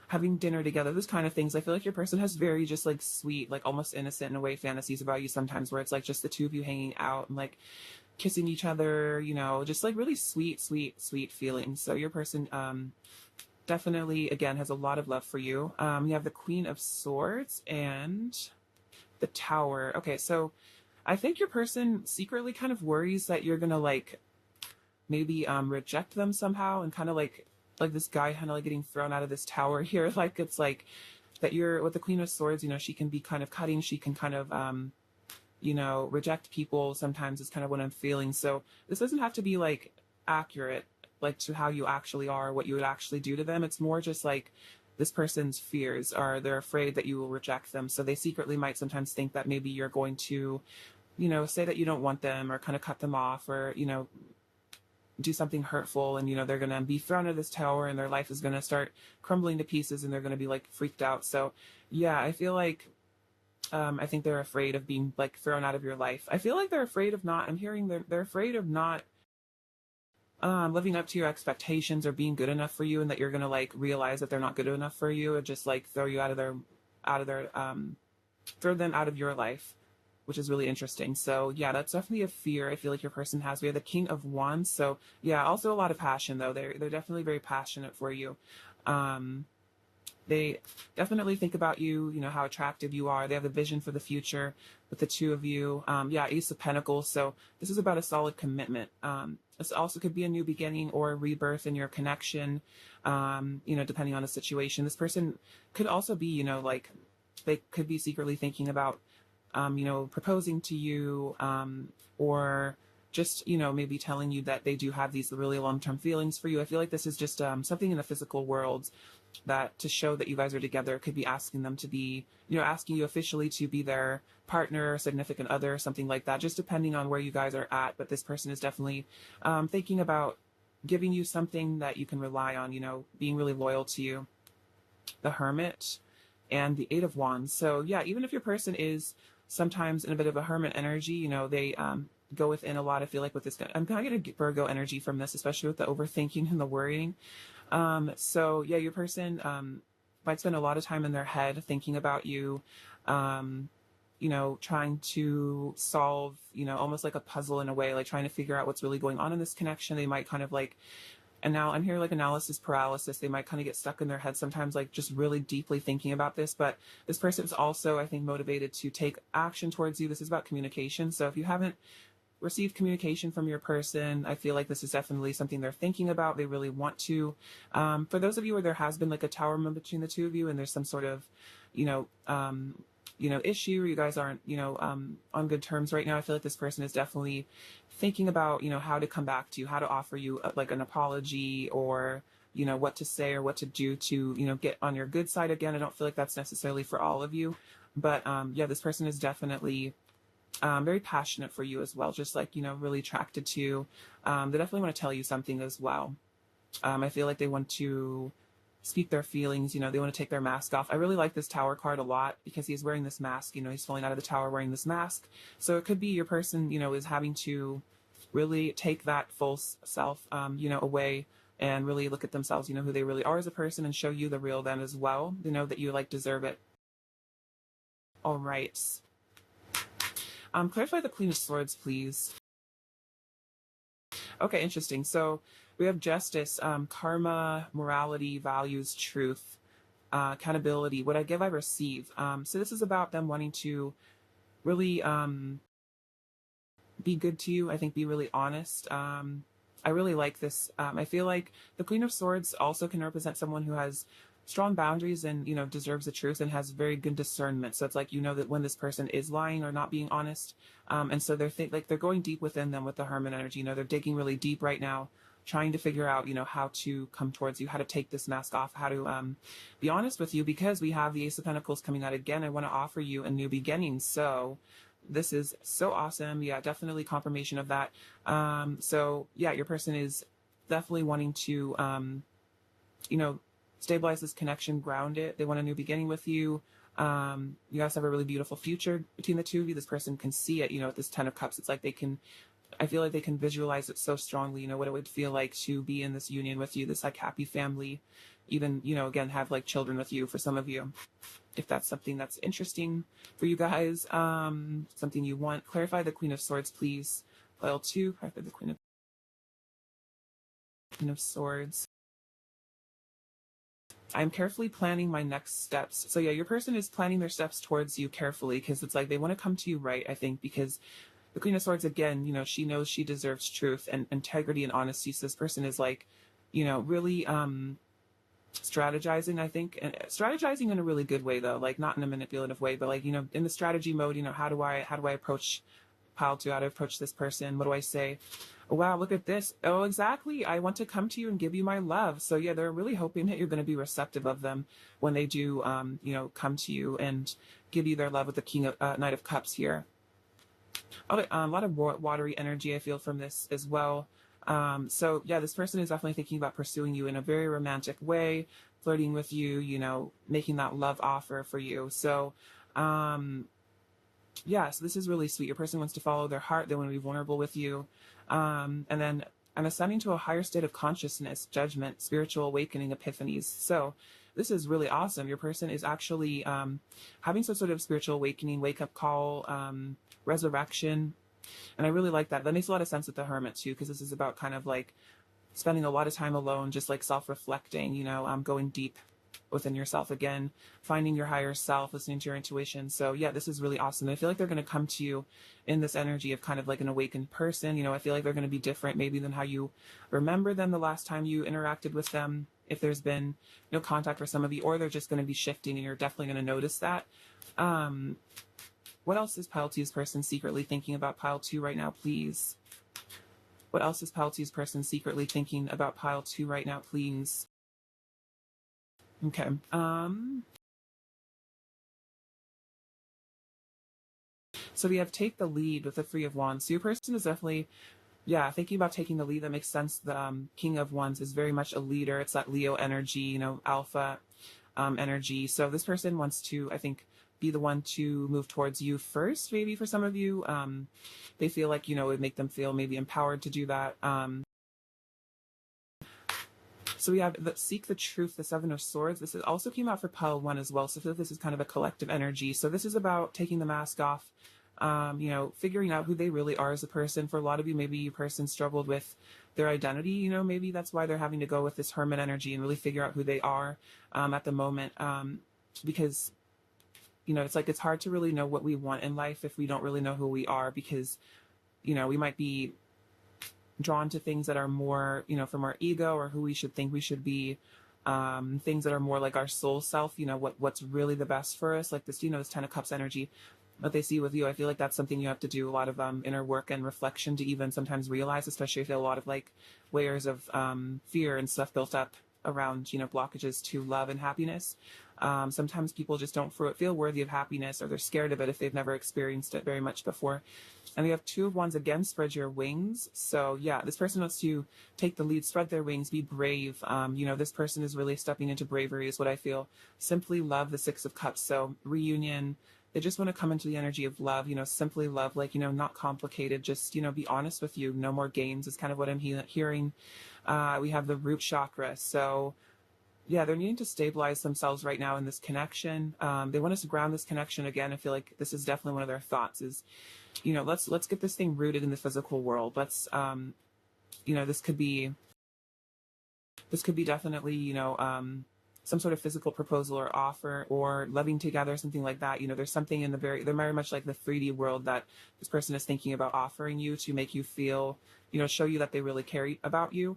having dinner together, those kind of things. I feel like your person has very just like sweet, like almost innocent in a way fantasies about you sometimes, where it's like just the two of you hanging out and like kissing each other, just like really sweet, sweet, sweet feelings. So your person definitely, again, has a lot of love for you. You have the Queen of Swords and the Tower. Okay, so I think your person secretly kind of worries that you're gonna like maybe reject them somehow, and kind of like this guy kind of like getting thrown out of this tower here. Like it's like that you're with the Queen of Swords, she can be kind of cutting, she can kind of reject people sometimes, is kind of what I'm feeling. So this doesn't have to be like accurate, like to how you actually are, what you would actually do to them. It's more just like this person's fears are, they're afraid that you will reject them. So they secretly might sometimes think that maybe you're going to, say that you don't want them, or kind of cut them off, or, do something hurtful, and they're going to be thrown out of this tower and their life is going to start crumbling to pieces and they're going to be like freaked out. So yeah, I feel like I think they're afraid of being like thrown out of your life. I feel like they're afraid of not, I'm hearing they're afraid of not living up to your expectations or being good enough for you, and that you're going to like realize that they're not good enough for you and just like throw you throw them out of your life, which is really interesting. So yeah, that's definitely a fear I feel like your person has. We have the King of Wands. So yeah, also a lot of passion though. They're definitely very passionate for you. They definitely think about you, how attractive you are. They have a vision for the future with the two of you. Yeah, Ace of Pentacles. So this is about a solid commitment. This also could be a new beginning or a rebirth in your connection, depending on the situation. This person could also be, like they could be secretly thinking about proposing to you, or just, maybe telling you that they do have these really long-term feelings for you. I feel like this is just something in the physical world that to show that you guys are together, could be asking them to be, asking you officially to be their partner, significant other, something like that, just depending on where you guys are at. But this person is definitely thinking about giving you something that you can rely on, being really loyal to you. The Hermit. and the Eight of Wands. So yeah, even if your person is sometimes in a bit of a hermit energy, you know, they go within a lot. I feel like with this, I'm kind of getting Virgo energy from this, especially with the overthinking and the worrying. So yeah, your person might spend a lot of time in their head thinking about you, you know, trying to solve, you know, almost like a puzzle in a way, like trying to figure out what's really going on in this connection. They might kind of like, and now I'm here like analysis paralysis. They might kind of get stuck in their head sometimes, like just really deeply thinking about this. But this person is also, I think, motivated to take action towards you. This is about communication. So if you haven't received communication from your person, I feel like this is definitely something they're thinking about. They really want to. For those of you where there has been like a tower moment between the two of you, and there's some sort of, you know, issue, or you guys aren't, you know, on good terms right now, I feel like this person is definitely thinking about, you know, how to come back to you, how to offer you like an apology, or, you know, what to say or what to do to, you know, get on your good side again. I don't feel like that's necessarily for all of you, but yeah, this person is definitely very passionate for you as well, just like, you know, really attracted to you. They definitely want to tell you something as well. I feel like they want to speak their feelings, you know, they want to take their mask off. I really like this Tower card a lot because he's wearing this mask, you know, he's falling out of the tower wearing this mask. So it could be your person, you know, is having to really take that false self, you know, away and really look at themselves, you know, who they really are as a person, and show you the real them as well, you know, that you like deserve it. All right. Clarify the Queen of Swords, please. Okay, interesting. So we have justice, karma, morality, values, truth, accountability. What I give, I receive. So this is about them wanting to really be good to you. I think be really honest. I really like this. I feel like the Queen of Swords also can represent someone who has strong boundaries and, you know, deserves the truth and has very good discernment. So it's like, you know, that when this person is lying or not being honest. And so like they're going deep within them with the Hermit energy. You know, they're digging really deep right now, trying to figure out, you know, how to come towards you, how to take this mask off, how to be honest with you, because we have the Ace of Pentacles coming out again. I want to offer you a new beginning. So this is so awesome. Yeah, definitely confirmation of that. So yeah, your person is definitely wanting to, you know, stabilize this connection, ground it. They want a new beginning with you. You guys have a really beautiful future between the two of you. This person can see it, you know, with this Ten of Cups. It's like they can, I feel like they can visualize it so strongly, you know, what it would feel like to be in this union with you, this like happy family, even, you know, again, have like children with you for some of you. If that's something that's interesting for you guys, something you want, clarify the Queen of Swords, please. Pile 2, clarify the Queen of Swords. I'm carefully planning my next steps. So yeah, your person is planning their steps towards you carefully, because it's like they want to come to you right, I think, because the Queen of Swords, again, you know, she knows she deserves truth and integrity and honesty. So this person is like, you know, really strategizing, I think, and strategizing in a really good way though, like not in a manipulative way, but like, you know, in the strategy mode, you know, how do I approach pile 2, how to approach this person? What do I say? Oh, wow, look at this. Oh, exactly. I want to come to you and give you my love. So yeah, they're really hoping that you're going to be receptive of them when they do, you know, come to you and give you their love with the King of Knight of Cups here. A lot of watery energy I feel from this as well. So yeah, this person is definitely thinking about pursuing you in a very romantic way, flirting with you, you know, making that love offer for you. So, yeah, so this is really sweet. Your person wants to follow their heart. They want to be vulnerable with you. And then I'm ascending to a higher state of consciousness, judgment, spiritual awakening, epiphanies. So this is really awesome. Your person is actually having some sort of spiritual awakening, wake-up call, resurrection. And I really like that. That makes a lot of sense with the Hermit too, because this is about kind of like spending a lot of time alone, just like self-reflecting, you know, going deep within yourself again, finding your higher self, listening to your intuition. So yeah, this is really awesome. I feel like they're going to come to you in this energy of kind of like an awakened person. You know, I feel like they're going to be different maybe than how you remember them the last time you interacted with them, if there's been no contact for some of you, or they're just going to be shifting and you're definitely going to notice that. What else is Pile 2's person secretly thinking about Pile 2 right now, please? What else is Pile 2's person secretly thinking about Pile 2 right now, please? Okay. So we have take the lead with the Three of Wands. So your person is definitely, yeah, thinking about taking the lead. That makes sense. The King of Wands is very much a leader. It's that Leo energy, you know, alpha. energy. So this person wants to, I think, be the one to move towards you first. Maybe for some of you, they feel like, it would make them feel maybe empowered to do that. So we have the Seek the Truth, the Seven of Swords. This also came out for pile 1 as well. So I feel like this is kind of a collective energy. So this is about taking the mask off, figuring out who they really are as a person. For a lot of you, maybe your person struggled with their identity. Maybe that's why they're having to go with this hermit energy and really figure out who they are at the moment. Because, it's like it's hard to really know what we want in life if we don't really know who we are, because, we might be drawn to things that are more, from our ego or who we should think we should be, things that are more like our soul self, what's really the best for us, like this, this 10 of Cups energy. What they see with you, I feel like that's something you have to do a lot of inner work and reflection to even sometimes realize, especially if you have a lot of like layers of fear and stuff built up around, blockages to love and happiness. Sometimes people just don't feel worthy of happiness, or they're scared of it if they've never experienced it very much before. And we have 2 of Wands again, spread your wings. So yeah, this person wants to take the lead, spread their wings, be brave. This person is really stepping into bravery is what I feel. Simply love, the 6 of Cups. So reunion, they just want to come into the energy of love, simply love, like, not complicated, just, be honest with you. No more games is kind of what I'm hearing. We have the root chakra. So yeah, they're needing to stabilize themselves right now in this connection. They want us to ground this connection again. I feel like this is definitely one of their thoughts is, let's get this thing rooted in the physical world. Let's, this could be definitely, some sort of physical proposal or offer, or living together, something like that. There's something in they're very much like the 3D world that this person is thinking about offering you to make you feel, show you that they really care about you.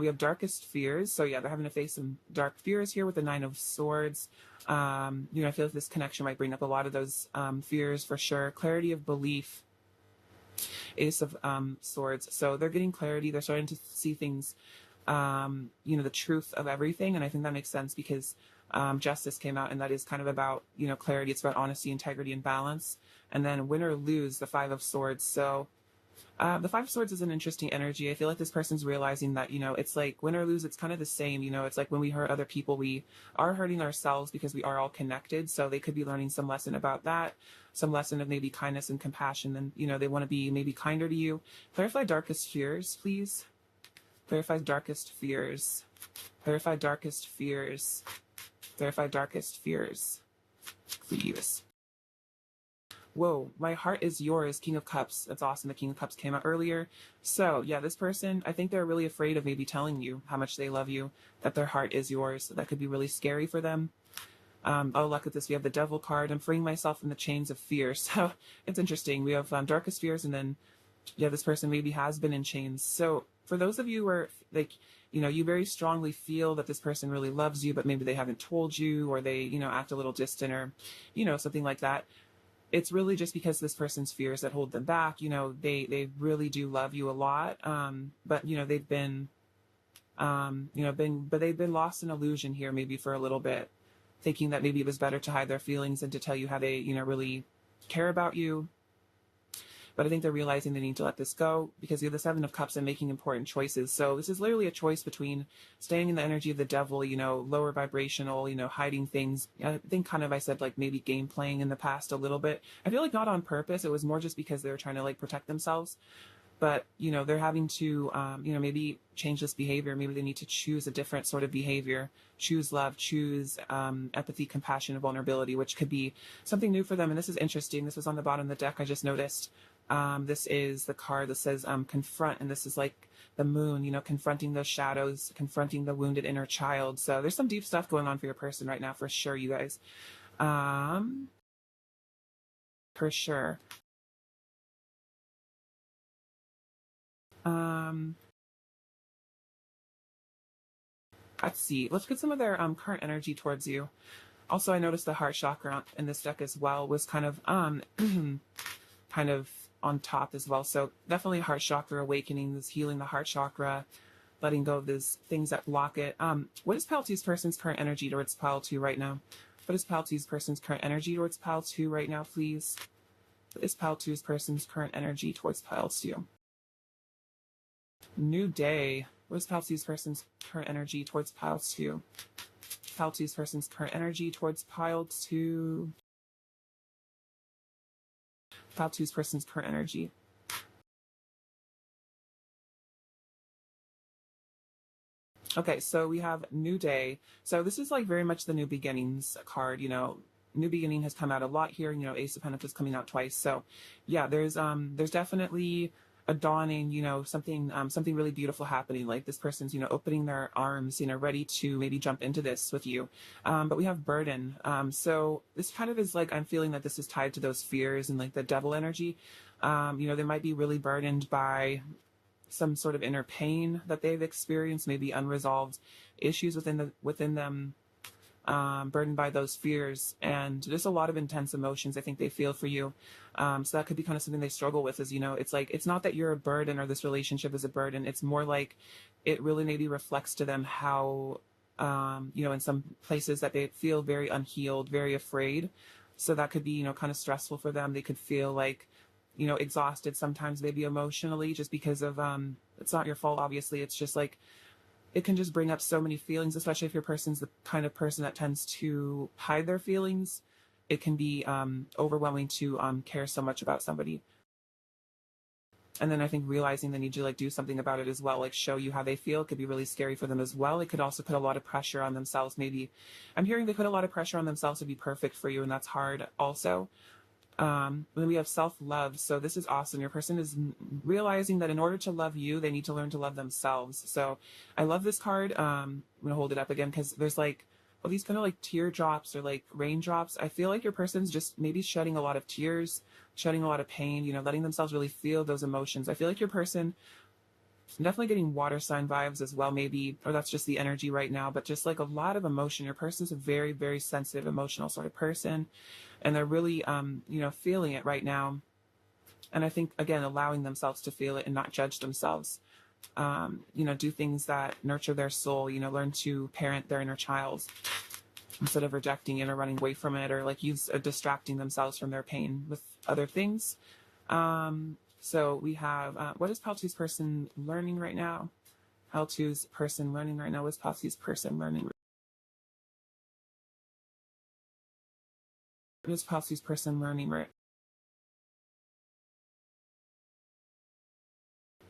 We have darkest fears. So yeah, they're having to face some dark fears here with the 9 of Swords. I feel like this connection might bring up a lot of those fears for sure. Clarity of belief, Ace of Swords. So they're getting clarity. They're starting to see things, the truth of everything. And I think that makes sense because Justice came out, and that is kind of about, clarity. It's about honesty, integrity, and balance. And then win or lose, the 5 of Swords. So the 5 of Swords is an interesting energy. I feel like this person's realizing that, it's like win or lose, it's kind of the same. It's like when we hurt other people, we are hurting ourselves because we are all connected. So they could be learning some lesson about that, some lesson of maybe kindness and compassion. And, they want to be maybe kinder to you. Clarify darkest fears, please. Clarify darkest fears. Clarify darkest fears. Clarify darkest fears, please. Whoa, my heart is yours, King of Cups. That's awesome. The King of Cups came out earlier. So yeah, this person, I think they're really afraid of maybe telling you how much they love you, that their heart is yours. So that could be really scary for them. Look at this. We have the Devil card. I'm freeing myself from the chains of fear. So it's interesting. We have darkest fears, and then yeah, this person maybe has been in chains. So for those of you where like, you very strongly feel that this person really loves you, but maybe they haven't told you, or they, act a little distant, or, something like that. It's really just because this person's fears that hold them back. They really do love you a lot. But they've been, they've been lost in illusion here, maybe for a little bit, thinking that maybe it was better to hide their feelings than to tell you how they, really care about you. But I think they're realizing they need to let this go because you have the 7 of Cups and making important choices. So this is literally a choice between staying in the energy of the devil, lower vibrational, hiding things. I think kind of, I said like maybe game playing in the past a little bit. I feel like not on purpose. It was more just because they were trying to like protect themselves. But, they're having to, maybe change this behavior. Maybe they need to choose a different sort of behavior, choose love, choose empathy, compassion, and vulnerability, which could be something new for them. And this is interesting. This was on the bottom of the deck. I just noticed. This is the card that says confront, and this is like the moon, confronting those shadows, confronting the wounded inner child. So there's some deep stuff going on for your person right now, for sure, you guys. For sure. Let's see. Let's get some of their current energy towards you. Also, I noticed the heart chakra in this deck as well was kind of kind of on top as well. So definitely heart chakra awakening, this healing the heart chakra, letting go of these things that block it. What is pile 2's person's current energy towards pile 2 right now? What is pile 2's person's current energy towards pile 2 right now, please? What is pile 2's person's current energy towards pile 2? New day. What is pile 2's person's current energy towards pile 2? pile two's person's current energy towards pile two? Pile two's person's current energy. Okay, so we have New Day. So this is like very much the new beginnings card, you know. New beginning has come out a lot here, you know, Ace of Pentacles coming out twice. So yeah, there's definitely a dawning, you know, something really beautiful happening. Like this person's, you know, opening their arms, you know, ready to maybe jump into this with you. But we have burden. So this kind of is like, I'm feeling that this is tied to those fears and like the devil energy. You know, they might be really burdened by some sort of inner pain that they've experienced, maybe unresolved issues within them, burdened by those fears, and just a lot of intense emotions I think they feel for you. So that could be kind of something they struggle with, is, you know, it's like, it's not that you're a burden or this relationship is a burden. It's more like it really maybe reflects to them how, you know, in some places that they feel very unhealed, very afraid. So that could be, you know, kind of stressful for them. They could feel like, you know, exhausted sometimes, maybe emotionally, just because of, it's not your fault, obviously. It's just like, it can just bring up so many feelings, especially if your person's the kind of person that tends to hide their feelings. It can be overwhelming to care so much about somebody. And then I think realizing they need to like do something about it as well, like show you how they feel, could be really scary for them as well. It could also put a lot of pressure on themselves. Maybe I'm hearing they put a lot of pressure on themselves to be perfect for you, and that's hard also. Then we have self-love. So this is awesome. Your person is realizing that in order to love you, they need to learn to love themselves. So I love this card. I'm going to hold it up again because there's like, well, these kind of like teardrops or like raindrops. I feel like your person's just maybe shedding a lot of tears, shedding a lot of pain, you know, letting themselves really feel those emotions. I feel like your person, definitely getting water sign vibes as well, maybe, or that's just the energy right now, but just like a lot of emotion. Your person's a very, very sensitive, emotional sort of person, and they're really, you know, feeling it right now. And I think, again, allowing themselves to feel it and not judge themselves. You know, do things that nurture their soul, you know, learn to parent their inner child instead of rejecting it or running away from it, or like distracting themselves from their pain with other things. So we have, what is Pile2's person learning right now? Pile2's person learning right now. What's Pile2's person learning? What is Pile2's person learning right?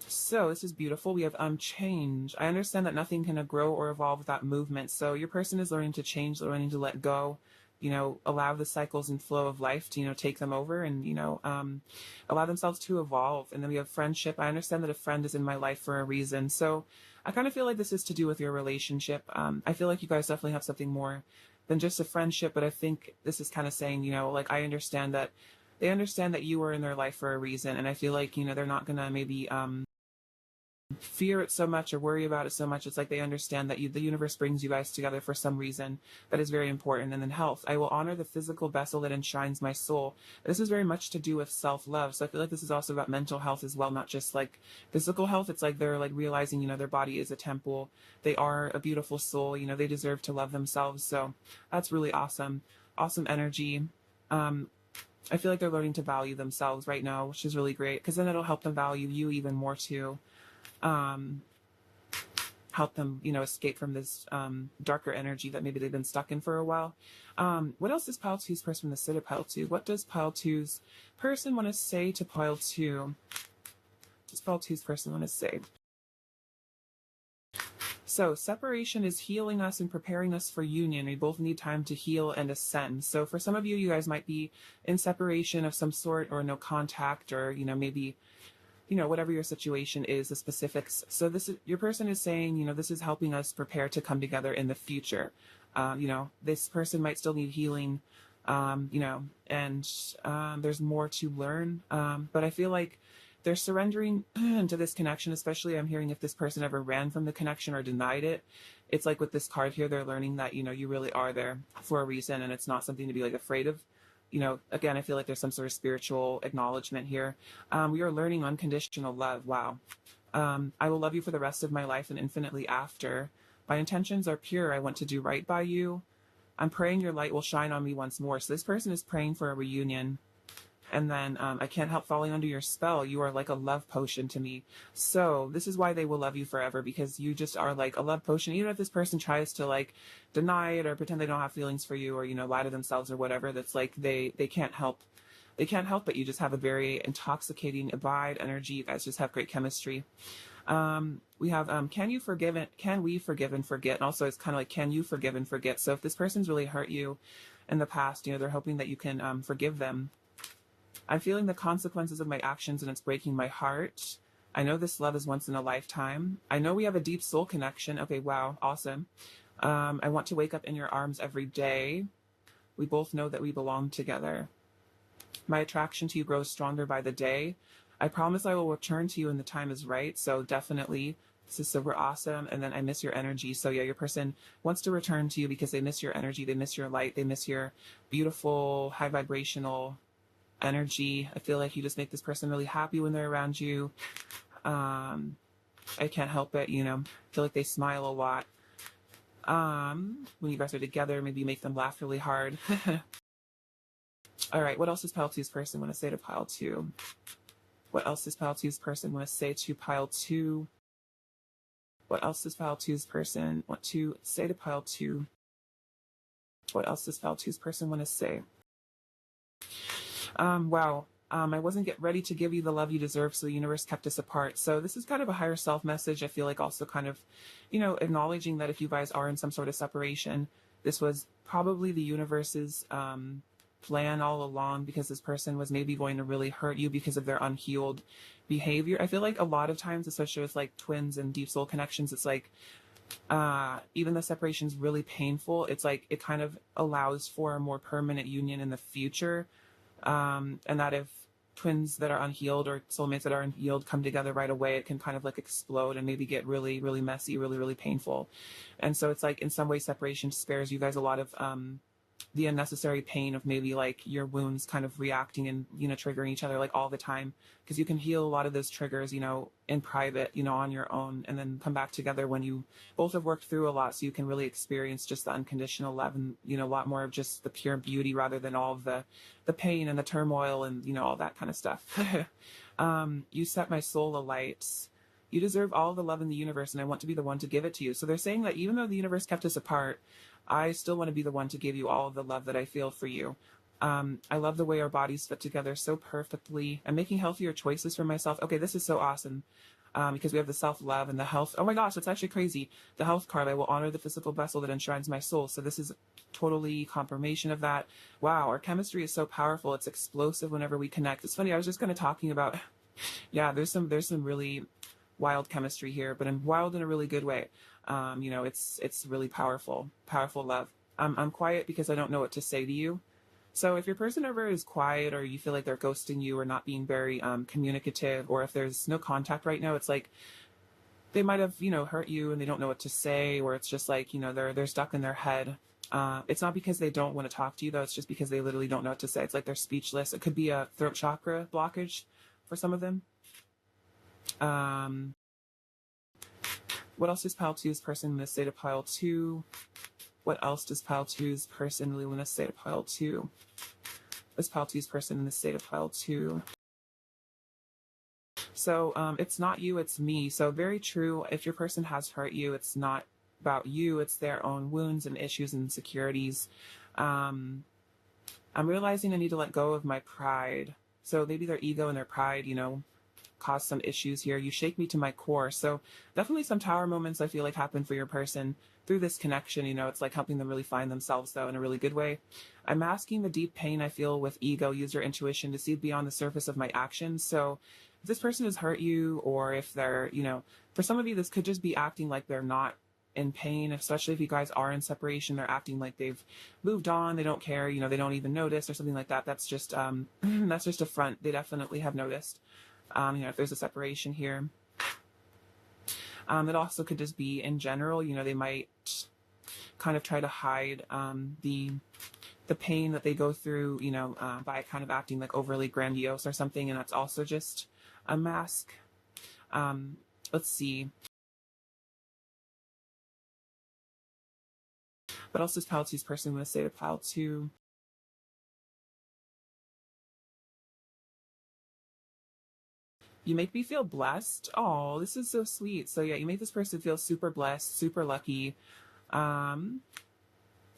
So this is beautiful. We have change. I understand that nothing can grow or evolve without movement. So your person is learning to change, learning to let go, you know, allow the cycles and flow of life to, you know, take them over, and, you know, allow themselves to evolve. And then we have friendship. I understand that a friend is in my life for a reason. So I kind of feel like this is to do with your relationship. I feel like you guys definitely have something more than just a friendship, but I think this is kind of saying, you know, like, I understand that they understand that you were in their life for a reason. And I feel like, you know, they're not going to maybe, fear it so much or worry about it so much. It's like they understand that the universe brings you guys together for some reason that is very important. And then health. I will honor the physical vessel that enshrines my soul. This is very much to do with self-love. So I feel like this is also about mental health as well, not just like physical health. It's like they're like realizing, you know, their body is a temple. They are a beautiful soul. You know, they deserve to love themselves. So that's really awesome. Awesome energy. I feel like they're learning to value themselves right now, which is really great, because then it'll help them value you even more too. Help them, you know, escape from this darker energy that maybe they've been stuck in for a while. What else does Pile 2's person want to say to Pile 2? What does Pile 2's person want to say to Pile 2? What does Pile 2's person want to say? So separation is healing us and preparing us for union. We both need time to heal and ascend. So for some of you, you guys might be in separation of some sort, or no contact, or, you know, maybe, you know, whatever your situation is, the specifics. So this is, your person is saying, you know, this is helping us prepare to come together in the future. You know, this person might still need healing, you know, and there's more to learn. But I feel like they're surrendering to this connection, especially I'm hearing if this person ever ran from the connection or denied it. It's like with this card here, they're learning that, you know, you really are there for a reason, and it's not something to be like afraid of. You know, again, I feel like there's some sort of spiritual acknowledgement here. We are learning unconditional love. Wow. I will love you for the rest of my life and infinitely after. My intentions are pure. I want to do right by you. I'm praying your light will shine on me once more. So this person is praying for a reunion. And then I can't help falling under your spell. You are like a love potion to me. So this is why they will love you forever, because you just are like a love potion. Even if this person tries to like deny it or pretend they don't have feelings for you, or, you know, lie to themselves or whatever, that's like they can't help. They can't help it. You just have a very intoxicating abide energy. You guys just have great chemistry. We have, can you forgive it? Can we forgive and forget? And also it's kind of like, can you forgive and forget? So if this person's really hurt you in the past, you know, they're hoping that you can forgive them. I'm feeling the consequences of my actions and it's breaking my heart. I know this love is once in a lifetime. I know we have a deep soul connection. Okay, wow, awesome. I want to wake up in your arms every day. We both know that we belong together. My attraction to you grows stronger by the day. I promise I will return to you when the time is right. So definitely, this is super awesome. And then I miss your energy. So yeah, your person wants to return to you because they miss your energy. They miss your light. They miss your beautiful, high vibrational energy. I feel like you just make this person really happy when they're around you. I can't help it, you know. I feel like they smile a lot. When you guys are together, maybe you make them laugh really hard. All right, what else does pile two's person want to say to pile two? What else does pile two's person want to say to pile two? What else does pile two's person want to say to pile two? What else does pile two's person want to say? Wow. I wasn't ready to give you the love you deserve, so the universe kept us apart. So this is kind of a higher self message. I feel like also kind of, you know, acknowledging that if you guys are in some sort of separation, this was probably the universe's plan all along, because this person was maybe going to really hurt you because of their unhealed behavior. I feel like a lot of times, especially with like twins and deep soul connections, it's like even though separation is really painful, it's like it kind of allows for a more permanent union in the future. And that if twins that are unhealed or soulmates that are unhealed come together right away, it can kind of like explode and maybe get really, really messy, really, really painful. And so it's like in some way separation spares you guys a lot of the unnecessary pain of maybe like your wounds kind of reacting and, you know, triggering each other like all the time, because you can heal a lot of those triggers, you know, in private, you know, on your own, and then come back together when you both have worked through a lot, so you can really experience just the unconditional love and, you know, a lot more of just the pure beauty rather than all of the pain and the turmoil and, you know, all that kind of stuff. You set my soul alight. You deserve all the love in the universe, and I want to be the one to give it to you. So they're saying that even though the universe kept us apart, I still want to be the one to give you all of the love that I feel for you. I love the way our bodies fit together so perfectly. I'm making healthier choices for myself. Okay, this is so awesome. Because we have the self-love and the health. Oh my gosh, that's actually crazy. The health card, I will honor the physical vessel that enshrines my soul. So this is totally confirmation of that. Wow, our chemistry is so powerful. It's explosive whenever we connect. It's funny, I was just kind of talking about, yeah, there's some really wild chemistry here, but I'm wild in a really good way. You know, it's really powerful love. I'm quiet because I don't know what to say to you. So if your person ever is quiet, or you feel like they're ghosting you or not being very communicative, or if there's no contact right now, it's like they might have, you know, hurt you and they don't know what to say, or it's just like, you know, they're stuck in their head. It's not because they don't want to talk to you though, it's just because they literally don't know what to say. It's like they're speechless. It could be a throat chakra blockage for some of them. What else does pile two's person want to say to pile two? What else does pile two's person really want to say to pile two? Is pile two's person in the state of pile two? So it's not you, it's me. So very true. If your person has hurt you, it's not about you. It's their own wounds and issues and insecurities. I'm realizing I need to let go of my pride. So maybe their ego and their pride, you know, cause some issues here. You shake me to my core. So definitely some tower moments I feel like happen for your person through this connection. You know, it's like helping them really find themselves though in a really good way. I'm masking the deep pain I feel with ego. Use your intuition to see beyond the surface of my actions. So if this person has hurt you, or if they're, you know, for some of you, this could just be acting like they're not in pain, especially if you guys are in separation. They're acting like they've moved on, they don't care, you know, they don't even notice or something like that. That's just that's just a front. They definitely have noticed. You know, if there's a separation here. It also could just be in general, you know, they might kind of try to hide the pain that they go through, you know, by kind of acting like overly grandiose or something, and that's also just a mask. Let's see. What else does pile two's person want to say to pile two? You make me feel blessed. Oh, this is so sweet. So yeah, you make this person feel super blessed, super lucky. Um,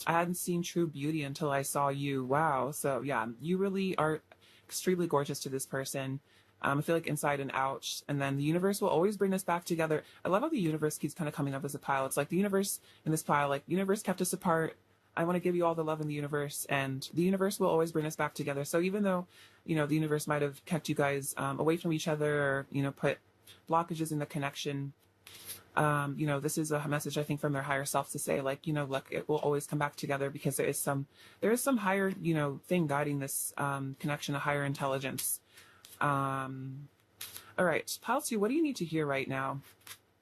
I hadn't seen true beauty until I saw you. Wow. So yeah, you really are extremely gorgeous to this person. I feel like inside and out. And then the universe will always bring us back together. I love how the universe keeps kind of coming up as a pile. It's like the universe in this pile, like the universe kept us apart. I want to give you all the love in the universe, and the universe will always bring us back together. So even though, the universe might have kept you guys away from each other, or, put blockages in the connection, this is a message I think from their higher self to say, like, look, it will always come back together because there is some higher, thing guiding this connection, a higher intelligence. All right, Pile 2, what do you need to hear right now?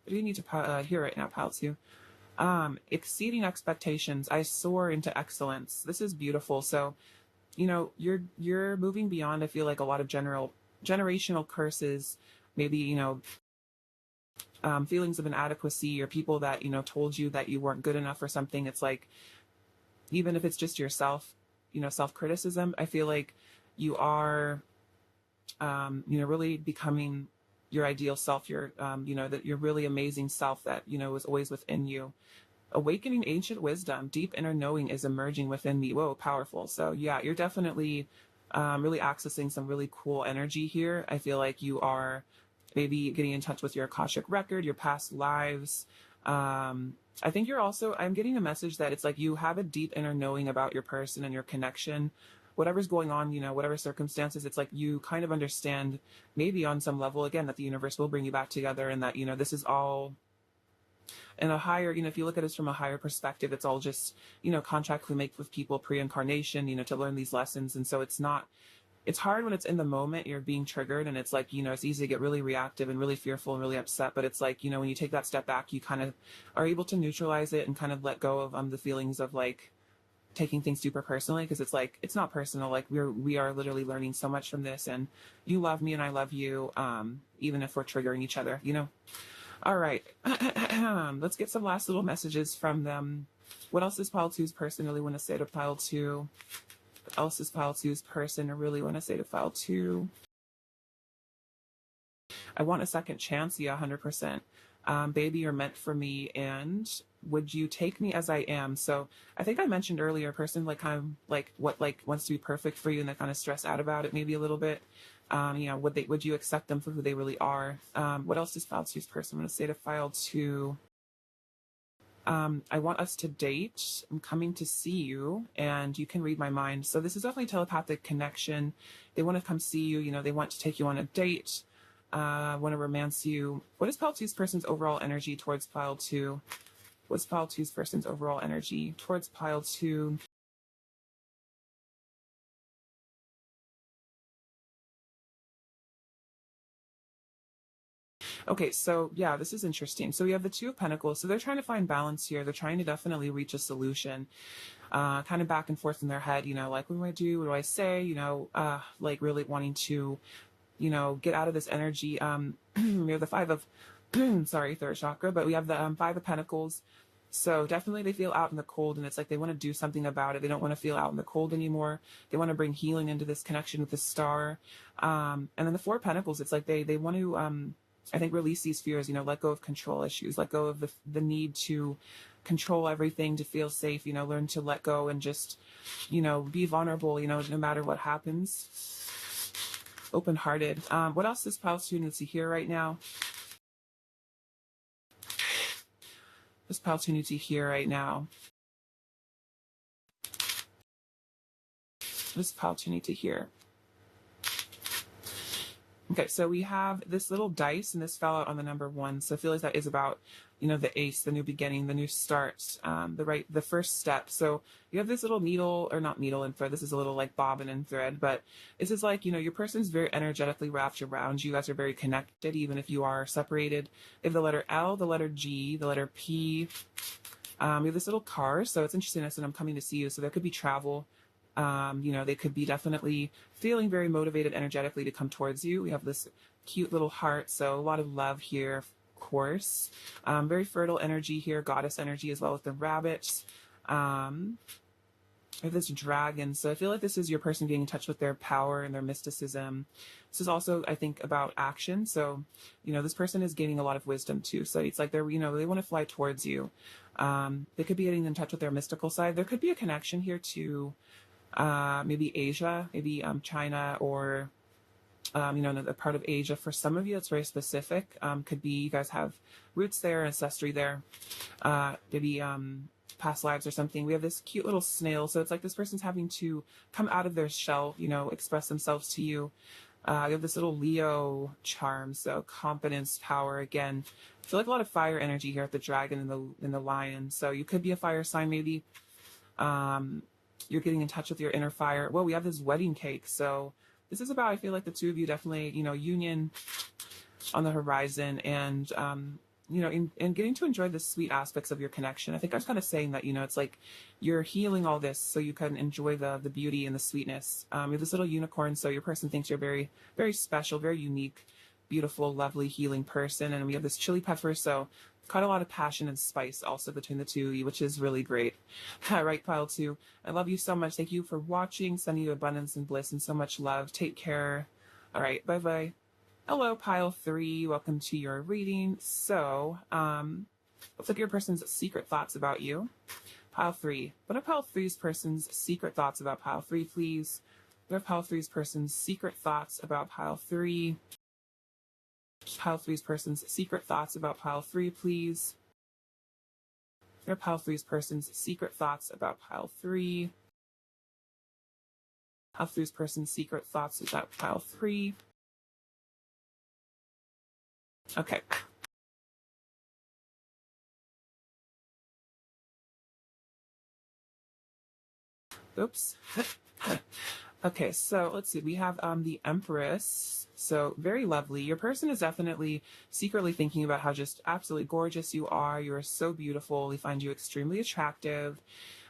What do you need to hear right now, Pile 2? Exceeding expectations. I soar into excellence. This is beautiful. So, you're moving beyond, I feel like, a lot of generational curses, maybe, feelings of inadequacy, or people that, told you that you weren't good enough or something. It's like, even if it's just yourself, self-criticism, I feel like you are, really becoming your ideal self, your, that your really amazing self that, is always within you. Awakening ancient wisdom, deep inner knowing is emerging within me. Whoa, powerful. So yeah, you're definitely really accessing some really cool energy here. I feel like you are maybe getting in touch with your Akashic record, your past lives. I think I'm getting a message that it's like you have a deep inner knowing about your person and your connection. Whatever's going on, whatever circumstances, it's like you kind of understand maybe on some level, again, that the universe will bring you back together, and that, this is all in a higher, if you look at it from a higher perspective, it's all just, contract we make with people pre-incarnation, to learn these lessons. And so it's hard when it's in the moment, you're being triggered, and it's like, it's easy to get really reactive and really fearful and really upset. But it's like, when you take that step back, you kind of are able to neutralize it and kind of let go of the feelings of like taking things super personally, because it's like, it's not personal. Like we are literally learning so much from this, and you love me and I love you, even if we're triggering each other, All right, let's get some last little messages from them. What else does Pile 2's person really want to say to Pile 2? What else does Pile 2's person really want to say to Pile 2? I want a second chance. Yeah, 100%. Baby, you're meant for me, and would you take me as I am? So I think I mentioned earlier, a person like kind of like what like wants to be perfect for you, and they kind of stress out about it maybe a little bit. Would you accept them for who they really are? What else does Pile 2's person want to say to Pile 2? I want us to date. I'm coming to see you, and you can read my mind. So this is definitely telepathic connection. They want to come see you. They want to take you on a date. Want to romance you. What is Pile 2's person's overall energy towards Pile 2? What's Pile 2's person's overall energy towards Pile 2? Okay, so yeah, this is interesting. So we have the Two of Pentacles. So they're trying to find balance here. They're trying to definitely reach a solution. Kind of back and forth in their head, like, what do I do? What do I say? Like really wanting to, get out of this energy. We have the Five of, sorry, third chakra, but we have the Five of Pentacles. So definitely they feel out in the cold, and it's like they want to do something about it. They don't want to feel out in the cold anymore. They want to bring healing into this connection with the star. And then the Four of Pentacles, it's like they want to, I think, release these fears, let go of control issues, let go of the need to control everything, to feel safe, learn to let go and just, be vulnerable, no matter what happens. Open-hearted. What else does Pile 2 need to hear right now? This Pile 2 needs to hear right now. This Pile 2 need to hear. Okay, so we have this little dice, and this fell out on the number 1. So I feel like that is about, the ace, the new beginning, the new start, the first step. So you have this little needle, or not needle and thread. This is a little like bobbin and thread, but this is like, your person's very energetically wrapped around you. You guys are very connected, even if you are separated. They have the letter L, the letter G, the letter P. We have this little car. So it's interesting. I said, I'm coming to see you. So there could be travel. They could be definitely feeling very motivated energetically to come towards you. We have this cute little heart, so a lot of love here, of course. Very fertile energy here, goddess energy, as well as the rabbits. I have this dragon. So I feel like this is your person getting in touch with their power and their mysticism. This is also, I think, about action. So, this person is gaining a lot of wisdom too. So it's like they're, they want to fly towards you. They could be getting in touch with their mystical side. There could be a connection here to maybe Asia, maybe China, or another part of Asia. For some of you, it's very specific. Could be you guys have roots there, ancestry there, maybe past lives or something. We have this cute little snail. So it's like this person's having to come out of their shell, express themselves to you. You have this little Leo charm, so confidence, power. Again, I feel like a lot of fire energy here at the dragon and the lion. So you could be a fire sign, maybe. You're getting in touch with your inner fire. Well, we have this wedding cake. So this is about, I feel like the two of you definitely, union on the horizon, and and getting to enjoy the sweet aspects of your connection. I think I was kind of saying that, it's like you're healing all this so you can enjoy the beauty and the sweetness. You have this little unicorn, so your person thinks you're very, very special, very unique, beautiful, lovely, healing person. And we have this chili pepper, so quite a lot of passion and spice also between the two of you, which is really great. Right, pile 2. I love you so much. Thank you for watching. Sending you abundance and bliss and so much love. Take care. All right, bye-bye. Hello, pile 3. Welcome to your reading. So, let's look at your person's secret thoughts about you. Pile 3. What are pile 3's person's secret thoughts about pile 3, please? What are pile 3's person's secret thoughts about pile 3? Pile 3's person's secret thoughts about pile 3, please. What are pile 3's person's secret thoughts about pile 3? Pile 3's person's secret thoughts about pile 3. Okay. Oops. Okay, so let's see. We have the Empress. So very lovely. Your person is definitely secretly thinking about how just absolutely gorgeous you are. You are so beautiful. They find you extremely attractive.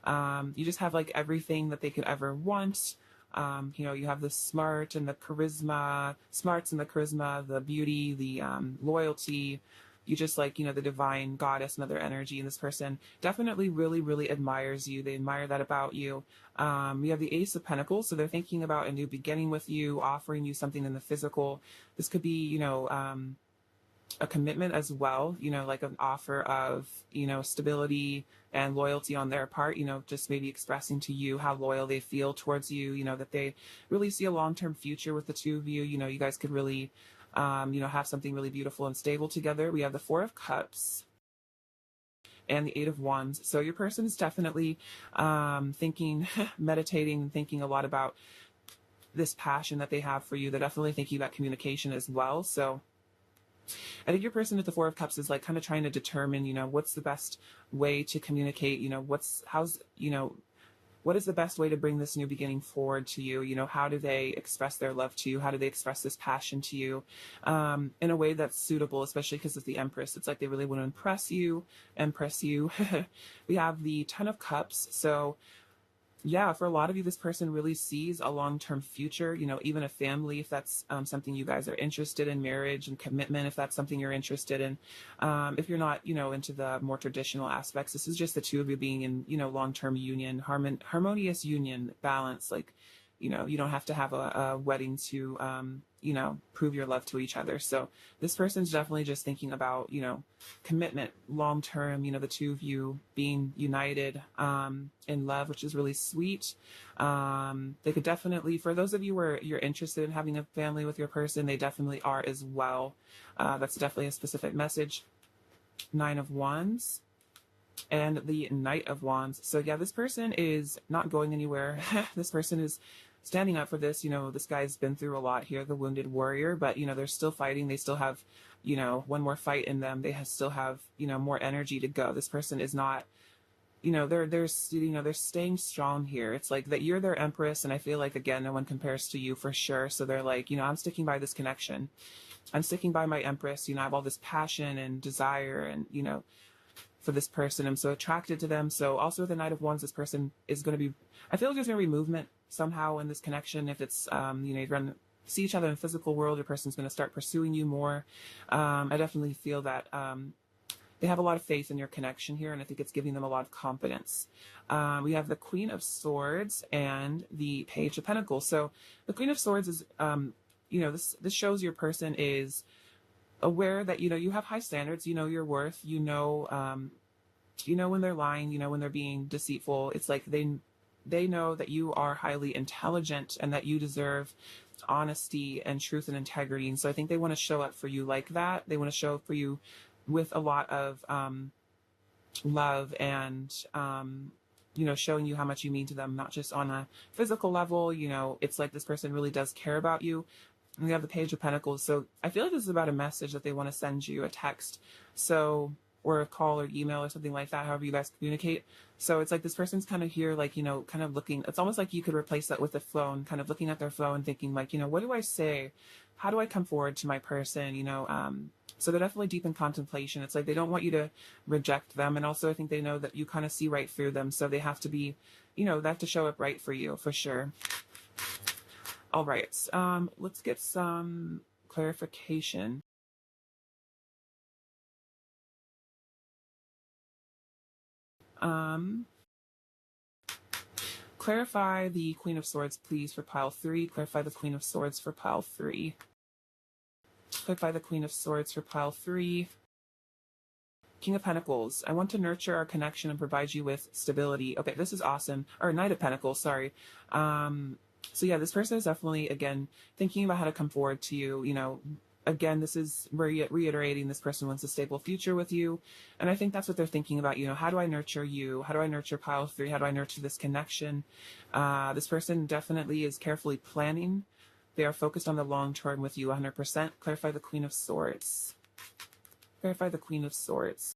You just have like everything that they could ever want. You have the smarts and the charisma, the beauty, the loyalty. You just like, the divine goddess and other energy. And this person definitely really, really admires you. They admire that about you. You have the Ace of Pentacles. So they're thinking about a new beginning with you, offering you something in the physical. This could be, a commitment as well, like an offer of, stability and loyalty on their part, just maybe expressing to you how loyal they feel towards you, that they really see a long-term future with the two of you. You guys could really, have something really beautiful and stable together. We have the Four of Cups and the Eight of Wands. So your person is definitely thinking, meditating, thinking a lot about this passion that they have for you. They're definitely thinking about communication as well. So I think your person with the Four of Cups is like kind of trying to determine, what's the best way to communicate, what is the best way to bring this new beginning forward to you? How do they express their love to you? How do they express this passion to you in a way that's suitable, especially because it's the Empress. It's like they really want to impress you. We have the Ten of Cups. So yeah, for a lot of you, this person really sees a long-term future, even a family, if that's something you guys are interested in, marriage and commitment, if that's something you're interested in. If you're not, into the more traditional aspects, this is just the two of you being in, long-term union, harmonious union, balance. Like, you don't have to have a wedding to, prove your love to each other. So this person's definitely just thinking about, commitment long term, the two of you being united in love, which is really sweet. They could definitely, for those of you where you're interested in having a family with your person, they definitely are as well. That's definitely a specific message. Nine of Wands and the Knight of Wands. So yeah, this person is not going anywhere. This person is standing up for this. This guy's been through a lot here, the wounded warrior, but they're still fighting. They still have, one more fight in them. They still have, more energy to go. This person is not, they're staying strong here. It's like that you're their Empress. And I feel like, again, no one compares to you for sure. So they're like, I'm sticking by this connection. I'm sticking by my Empress. I have all this passion and desire and, for this person. I'm so attracted to them. So also with the Knight of Wands, this person is going to be, I feel like there's going to be movement somehow in this connection. If it's, you see each other in the physical world, your person's going to start pursuing you more. I definitely feel that, they have a lot of faith in your connection here, and I think it's giving them a lot of confidence. We have the Queen of Swords and the Page of Pentacles. So the Queen of Swords is, this shows your person is aware that, you have high standards, you know your worth, you know when they're lying, when they're being deceitful. It's like they know that you are highly intelligent and that you deserve honesty and truth and integrity. And so I think they want to show up for you like that. They want to show up for you with a lot of love and, showing you how much you mean to them, not just on a physical level. It's like this person really does care about you. And we have the Page of Pentacles. So I feel like this is about a message that they want to send you, a text. So, or a call or email or something like that, however you guys communicate. So it's like this person's kind of here, like, kind of looking. It's almost like you could replace that with a phone, kind of looking at their phone, thinking like, what do I say? How do I come forward to my person? So they're definitely deep in contemplation. It's like they don't want you to reject them. And also I think they know that you kind of see right through them. So they have to be, they have to show up right for you, for sure. All right. Let's get some clarification. Clarify the Queen of Swords, please, for pile 3. Clarify the Queen of Swords for pile 3. Clarify the Queen of Swords for pile 3. King of Pentacles. I want to nurture our connection and provide you with stability. Okay, this is awesome. Or Knight of Pentacles, sorry. So yeah, this person is definitely, again, thinking about how to come forward to you, Again, this is reiterating this person wants a stable future with you. And I think that's what they're thinking about, how do I nurture you? How do I nurture pile 3? How do I nurture this connection? This person definitely is carefully planning. They are focused on the long term with you 100%. Clarify the Queen of Swords. Clarify the Queen of Swords.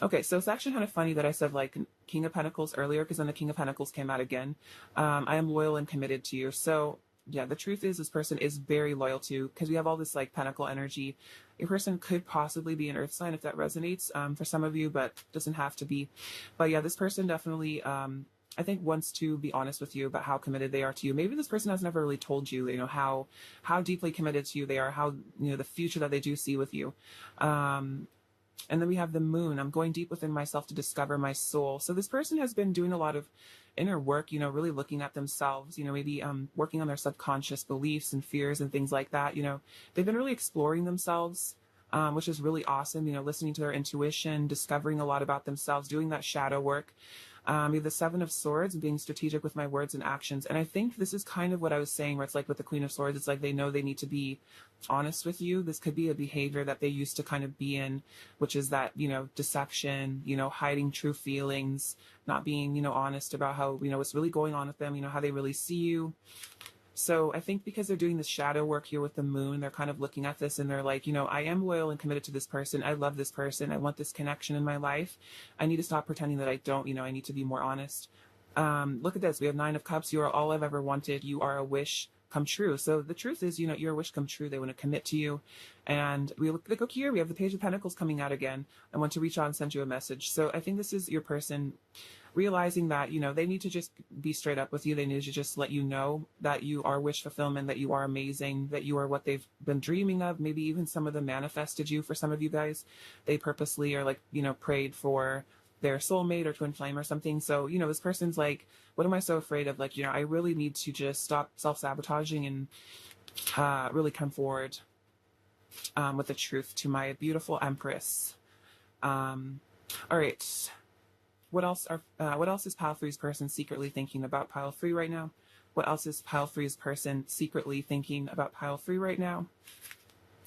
Okay, so it's actually kind of funny that I said like King of Pentacles earlier, because then the King of Pentacles came out again. I am loyal and committed to you. So yeah, the truth is this person is very loyal to you, because we have all this like Pentacle energy. Your person could possibly be an Earth sign if that resonates for some of you, but doesn't have to be. But yeah, this person definitely, I think, wants to be honest with you about how committed they are to you. Maybe this person has never really told you, how deeply committed to you they are, how, the future that they do see with you. And then we have the Moon. I'm going deep within myself to discover my soul. So this person has been doing a lot of inner work, really looking at themselves, maybe working on their subconscious beliefs and fears and things like that. They've been really exploring themselves, which is really awesome, listening to their intuition, discovering a lot about themselves, doing that shadow work. We have the Seven of Swords, being strategic with my words and actions. And I think this is kind of what I was saying, where it's like with the Queen of Swords, it's like they know they need to be honest with you. This could be a behavior that they used to kind of be in, which is that, deception, hiding true feelings, not being, honest about how, what's really going on with them, how they really see you. So I think because they're doing this shadow work here with the Moon, they're kind of looking at this and they're like, I am loyal and committed to this person. I love this person. I want this connection in my life. I need to stop pretending that I don't, I need to be more honest. Look at this. We have 9 of Cups. You are all I've ever wanted. You are a wish come true. So the truth is, you're a wish come true. They want to commit to you. And we look here. We have the Page of Pentacles coming out again. I want to reach out and send you a message. So I think this is your person realizing that, they need to just be straight up with you. They need to just let you know that you are wish fulfillment, that you are amazing, that you are what they've been dreaming of. Maybe even some of them manifested you. For some of you guys, they purposely are like, prayed for their soulmate or twin flame or something. So, this person's like, what am I so afraid of? Like, I really need to just stop self-sabotaging and really come forward with the truth to my beautiful Empress. All right. What else is pile 3's person secretly thinking about pile 3 right now? What else is pile 3's person secretly thinking about pile 3 right now?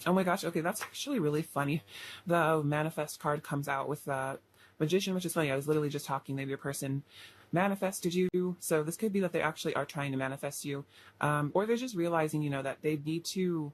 Oh my gosh, okay, that's actually really funny. The manifest card comes out with the Magician, which is funny. I was literally just talking, maybe your person manifested you. So this could be that they actually are trying to manifest you. Or they're just realizing, that they need to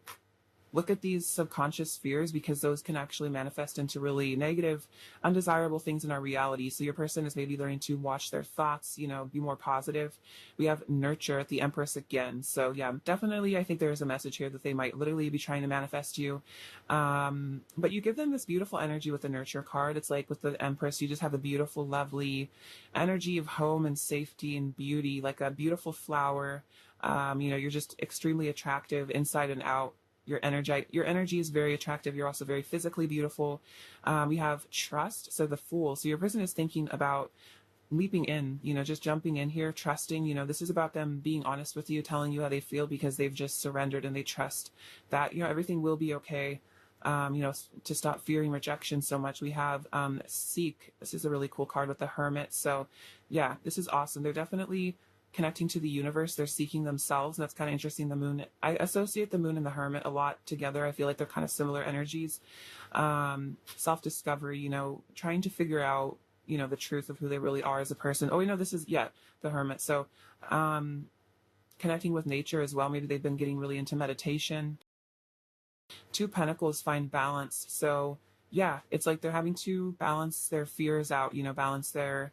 look at these subconscious fears, because those can actually manifest into really negative, undesirable things in our reality. So your person is maybe learning to watch their thoughts, be more positive. We have nurture at the Empress again. So yeah, definitely I think there's a message here that they might literally be trying to manifest you. But you give them this beautiful energy with the nurture card. It's like with the Empress, you just have a beautiful, lovely energy of home and safety and beauty, like a beautiful flower. You're just extremely attractive inside and out. Your energy is very attractive. You're also very physically beautiful. We have trust. So the Fool. So your person is thinking about leaping in, just jumping in here, trusting, this is about them being honest with you, telling you how they feel because they've just surrendered and they trust that, everything will be okay. To stop fearing rejection so much. We have Seek. This is a really cool card with the Hermit. So yeah, this is awesome. They're definitely connecting to the universe. They're seeking themselves. And that's kind of interesting. The Moon, I associate the Moon and the Hermit a lot together. I feel like they're kind of similar energies. Self-discovery, trying to figure out, the truth of who they really are as a person. Oh, this is, the Hermit. So connecting with nature as well. Maybe they've been getting really into meditation. Two Pentacles, find balance. So yeah, it's like they're having to balance their fears out, balance their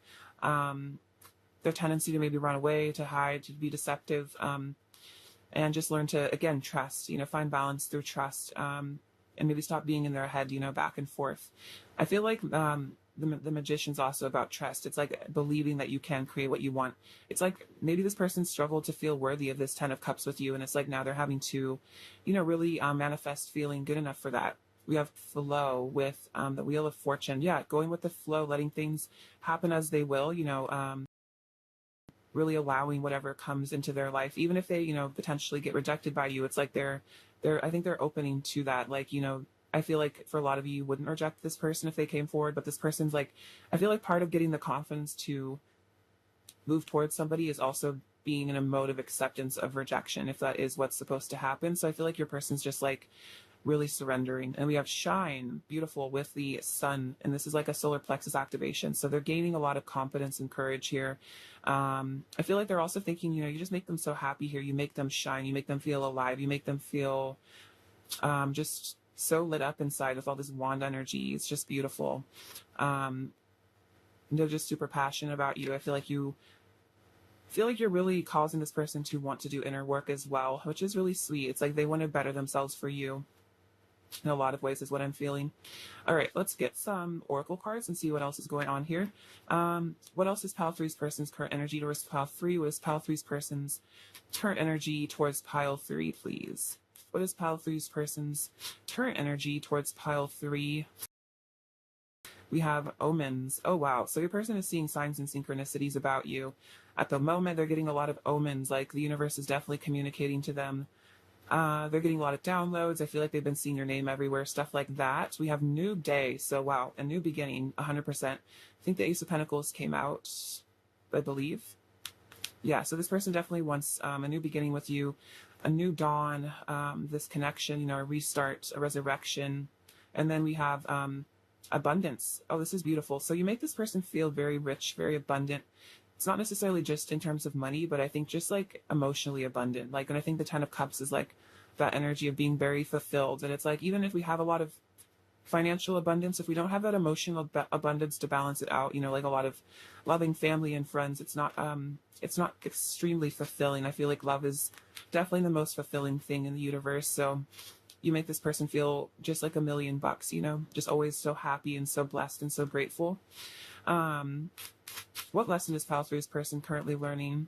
tendency to maybe run away, to hide, to be deceptive, and just learn to, again, trust, find balance through trust, and maybe stop being in their head, back and forth. I feel like the Magician's also about trust. It's like believing that you can create what you want. It's like maybe this person struggled to feel worthy of this 10 of Cups with you, and it's like now they're having to, really manifest feeling good enough for that. We have Flow with the Wheel of Fortune. Yeah, going with the flow, letting things happen as they will, really allowing whatever comes into their life, even if they, potentially get rejected by you. It's like I think they're opening to that. Like, I feel like for a lot of you wouldn't reject this person if they came forward, but this person's like, I feel like part of getting the confidence to move towards somebody is also being in a mode of acceptance of rejection, if that is what's supposed to happen. So I feel like your person's just like really surrendering. And we have Shine, beautiful, with the Sun, and this is like a solar plexus activation. So they're gaining a lot of confidence and courage here. I feel like they're also thinking, you just make them so happy here. You make them shine. You make them feel alive. You make them feel just so lit up inside with all this wand energy. It's just beautiful. They're just super passionate about you. I feel like you're really causing this person to want to do inner work as well, which is really sweet. It's like they want to better themselves for you in a lot of ways is what I'm feeling. All right, let's get some oracle cards and see what else is going on here. What else is pile 3's person's current energy towards pile 3? What is pile 3's person's current energy towards pile 3, please? What is pile 3's person's current energy towards pile 3? We have Omens. Oh, wow. So your person is seeing signs and synchronicities about you. At the moment, they're getting a lot of omens, like the universe is definitely communicating to them. They're getting a lot of downloads. I feel like they've been seeing your name everywhere, stuff like that. We have New Day. So, wow, a new beginning, 100%. I think the Ace of Pentacles came out, I believe. Yeah, so this person definitely wants a new beginning with you, a new dawn, this connection, a restart, a resurrection. And then we have abundance. Oh, this is beautiful. So you make this person feel very rich, very abundant. It's not necessarily just in terms of money, but I think just like emotionally abundant. Like, and I think the 10 of Cups is like that energy of being very fulfilled. And it's like, even if we have a lot of financial abundance, if we don't have that emotional abundance to balance it out, like a lot of loving family and friends, it's not extremely fulfilling. I feel like love is definitely the most fulfilling thing in the universe. So you make this person feel just like $1,000,000, just always so happy and so blessed and so grateful. What lesson is pile 3's person currently learning?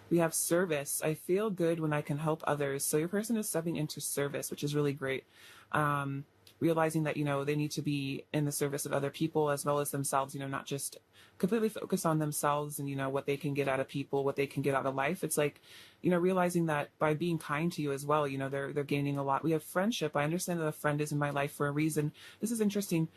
We have service. I feel good when I can help others. So your person is stepping into service, which is really great. Realizing that, they need to be in the service of other people as well as themselves, not just completely focus on themselves and, what they can get out of people, what they can get out of life. It's like, realizing that by being kind to you as well, they're gaining a lot. We have friendship. I understand that a friend is in my life for a reason. This is interesting.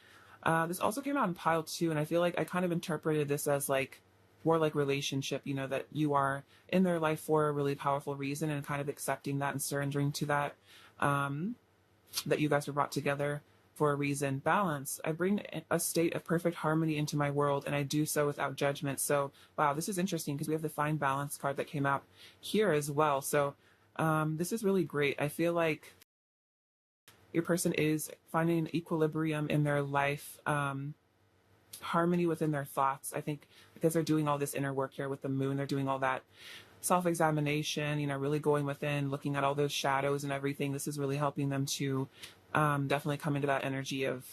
This also came out in pile 2, and I feel like I kind of interpreted this as like more like relationship, that you are in their life for a really powerful reason and kind of accepting that and surrendering to that, that you guys were brought together for a reason. Balance. I bring a state of perfect harmony into my world, and I do so without judgment. So, wow, this is interesting because we have the Find Balance card that came out here as well. So this is really great. I feel like your person is finding an equilibrium in their life, harmony within their thoughts. I think because they're doing all this inner work here with the Moon, they're doing all that self-examination, really going within, looking at all those shadows and everything. This is really helping them to definitely come into that energy of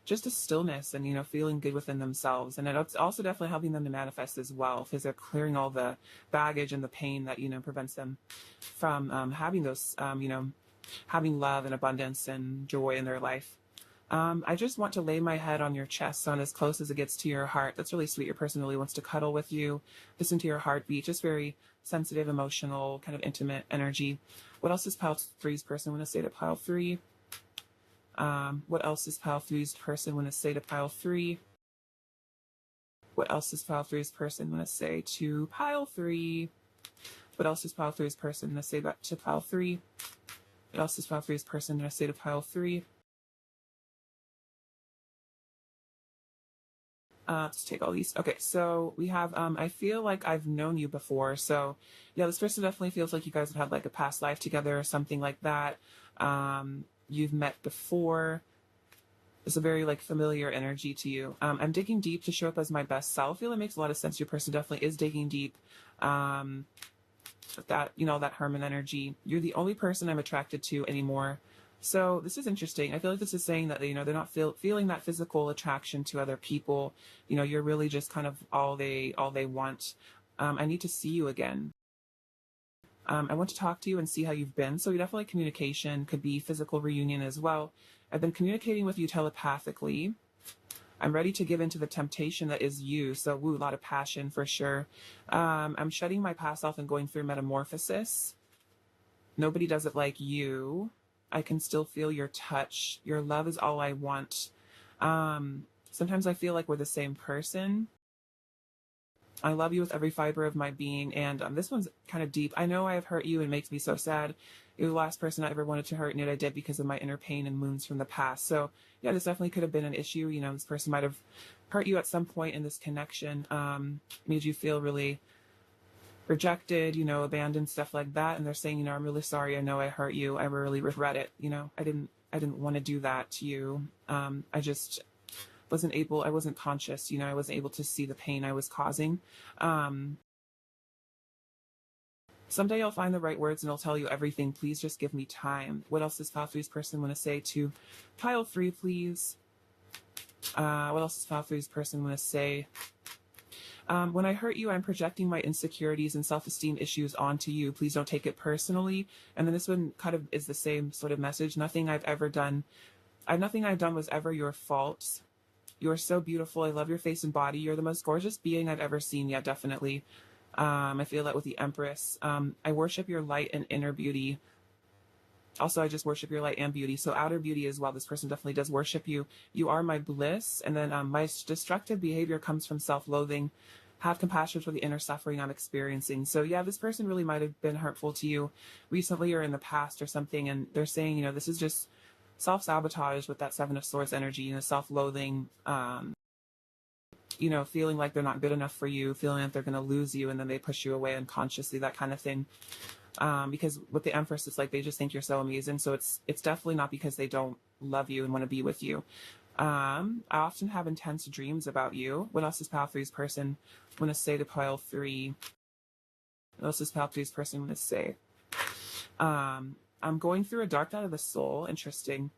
just a stillness and, feeling good within themselves. And it's also definitely helping them to manifest as well, because they're clearing all the baggage and the pain that, prevents them from having those, having love and abundance and joy in their life. I just want to lay my head on your chest, on as close as it gets to your heart. That's really sweet. Your person really wants to cuddle with you, listen to your heartbeat, just very sensitive, emotional, kind of intimate energy. What else is pile three's person want to say to pile three? What else is pile three's person want to say to pile three? What else is pile three's person want to say to pile three? What else is pile three's person want to say back to pile three? What else is pile three's person want to say to pile three? Let's take all these. Okay, so we have, I feel like I've known you before. So yeah, this person definitely feels like you guys have had like a past life together or something like that. You've met before. It's a very like familiar energy to you. I'm digging deep to show up as my best self. I feel it makes a lot of sense. Your person definitely is digging deep. That, that Herman energy. You're the only person I'm attracted to anymore. So this is interesting. I feel like this is saying that, they're not feeling that physical attraction to other people. You're really just kind of all they want. I need to see you again. I want to talk to you and see how you've been. So definitely communication, could be physical reunion as well. I've been communicating with you telepathically. I'm ready to give into the temptation that is you. So woo, a lot of passion for sure. I'm shutting my past self and going through metamorphosis. Nobody does it like you. I can still feel your touch. Your love is all I want. Sometimes I feel like we're the same person. I love you with every fiber of my being. And this one's kind of deep. I know I have hurt you and makes me so sad. You're the last person I ever wanted to hurt, and yet I did because of my inner pain and wounds from the past. So yeah, this definitely could have been an issue. This person might have hurt you at some point in this connection, made you feel really rejected, abandoned, stuff like that. And they're saying, I'm really sorry. I know I hurt you. I really regret it. I didn't want to do that to you. I just I wasn't conscious, I wasn't able to see the pain I was causing. Someday I'll find the right words and I'll tell you everything. Please just give me time. What else does pile three's person want to say to pile three, please? What else does pile three's person want to say? When I hurt you, I'm projecting my insecurities and self-esteem issues onto you. Please don't take it personally. And then this one kind of is the same sort of message. Nothing I've done was ever your fault. You're so beautiful. I love your face and body. You're the most gorgeous being I've ever seen. Yeah, definitely. I feel that with the Empress. I worship your light and inner beauty. Also, I just worship your light and beauty. So outer beauty as well. This person definitely does worship you. You are my bliss. And then my destructive behavior comes from self-loathing. Have compassion for the inner suffering I'm experiencing. So yeah, this person really might have been hurtful to you recently or in the past or something. And they're saying, this is just self-sabotage with that Seven of Swords energy, self-loathing, feeling like they're not good enough for you, feeling like they're going to lose you, and then they push you away unconsciously, that kind of thing. Because with the Empress, it's like they just think you're so amazing. So it's definitely not because they don't love you and want to be with you. I often have intense dreams about you. What else is pile three's person want to say to pile three? What else is pile three's person want to say? I'm going through a dark night of the soul. Interesting.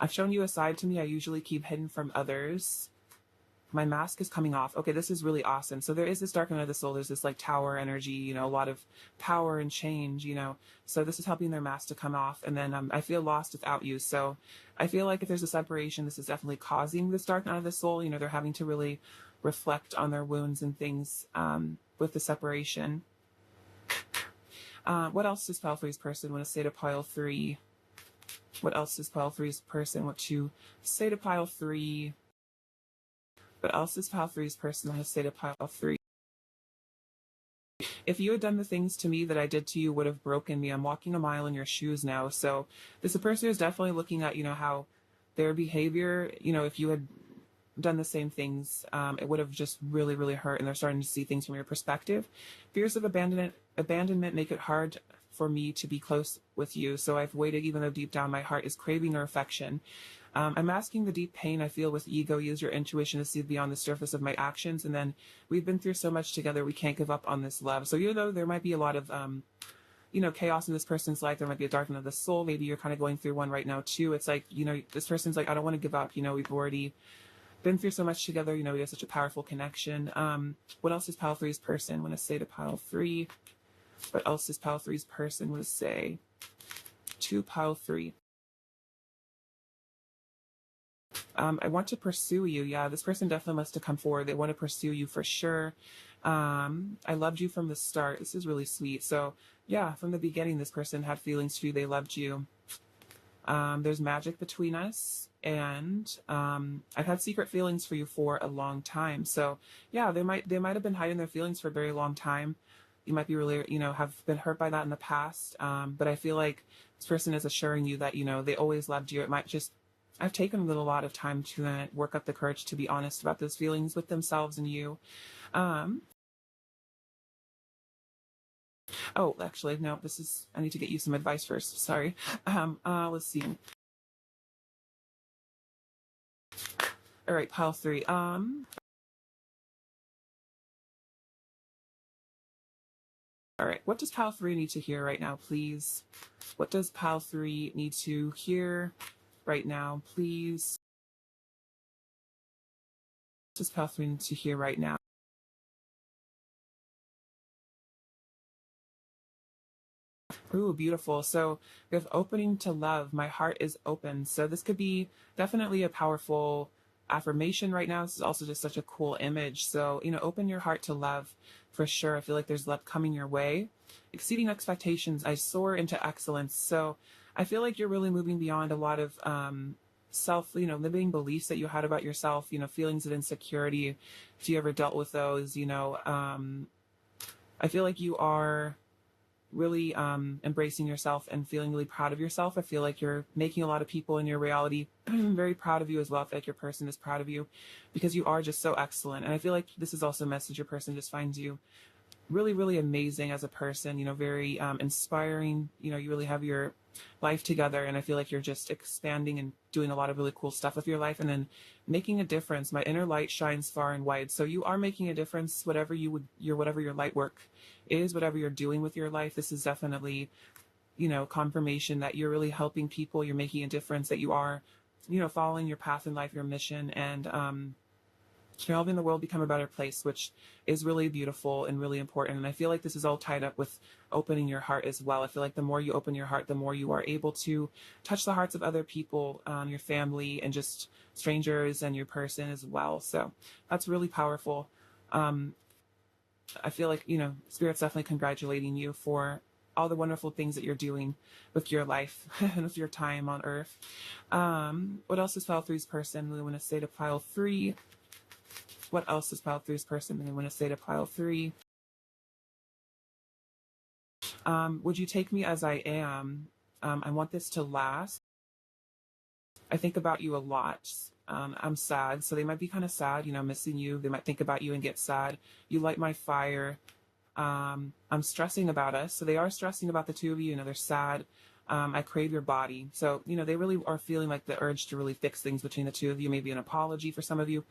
I've shown you a side to me I usually keep hidden from others. My mask is coming off. Okay, this is really awesome. So there is this dark night of the soul. There's this like tower energy, a lot of power and change, So this is helping their mask to come off. And then I feel lost without you. So I feel like if there's a separation, this is definitely causing this dark night of the soul. They're having to really reflect on their wounds and things with the separation. What else does pile three's person want to say to pile three? What else does pile three's person want to say to pile three? What else does pile three's person want to say to pile three? If you had done the things to me that I did to you would have broken me. I'm walking a mile in your shoes now. So this person is definitely looking at, how their behavior, if you had done the same things, it would have just really, really hurt. And they're starting to see things from your perspective. Fears of abandonment make it hard for me to be close with you. So I've waited, even though deep down my heart is craving your affection. I'm masking the deep pain I feel with ego. Use your intuition to see beyond the surface of my actions. And then we've been through so much together. We can't give up on this love. So there might be a lot of chaos in this person's life. There might be a dark night of the soul. Maybe you're kind of going through one right now too. It's like, this person's like, I don't want to give up. We've already been through so much together. We have such a powerful connection. What else is pile three's person want to say to pile three? What else does pile three's person want to say to pile three? I want to pursue you. Yeah, this person definitely must have come forward. They want to pursue you for sure. I loved you from the start. This is really sweet. So yeah, from the beginning, this person had feelings for you. They loved you. There's magic between us, and I've had secret feelings for you for a long time. So yeah, they might have been hiding their feelings for a very long time. You might be really, have been hurt by that in the past. But I feel like this person is assuring you that, they always loved you. It might just, I've taken a lot of time to work up the courage to be honest about those feelings with themselves and you. Oh, actually, no, I need to get you some advice first. Sorry. Let's see. All right, pile three. All right, what does pile three need to hear right now, please? What does pile three need to hear right now, please? What does pile three need to hear right now? Ooh, beautiful. So we have opening to love. My heart is open. So this could be definitely a powerful affirmation right now. This is also just such a cool image. So, open your heart to love for sure. I feel like there's love coming your way. Exceeding expectations. I soar into excellence. So I feel like you're really moving beyond a lot of self, limiting beliefs that you had about yourself, feelings of insecurity. If you ever dealt with those, I feel like you are really embracing yourself and feeling really proud of yourself. I feel like you're making a lot of people in your reality very proud of you as well. I feel like your person is proud of you because you are just so excellent. And I feel like this is also a message your person just finds you really, really amazing as a person, very inspiring. You really have your life together, and I feel like you're just expanding and doing a lot of really cool stuff with your life and then making a difference. My inner light shines far and wide. So you are making a difference, whatever whatever your light work is, whatever you're doing with your life. This is definitely, confirmation that you're really helping people, you're making a difference, that you are, following your path in life, your mission, and you're helping the world become a better place, which is really beautiful and really important. And I feel like this is all tied up with opening your heart as well. I feel like the more you open your heart, the more you are able to touch the hearts of other people, your family, and just strangers and your person as well. So that's really powerful. I feel like, Spirit's definitely congratulating you for all the wonderful things that you're doing with your life and with your time on Earth. What else is pile three's person? We want to say to pile three. What else is pile three's person? I want to say to pile three. Would you take me as I am? I want this to last. I think about you a lot. I'm sad. So they might be kind of sad, missing you. They might think about you and get sad. You light my fire. I'm stressing about us. So they are stressing about the two of you. They're sad. I crave your body. So, they really are feeling like the urge to really fix things between the two of you, maybe an apology for some of you.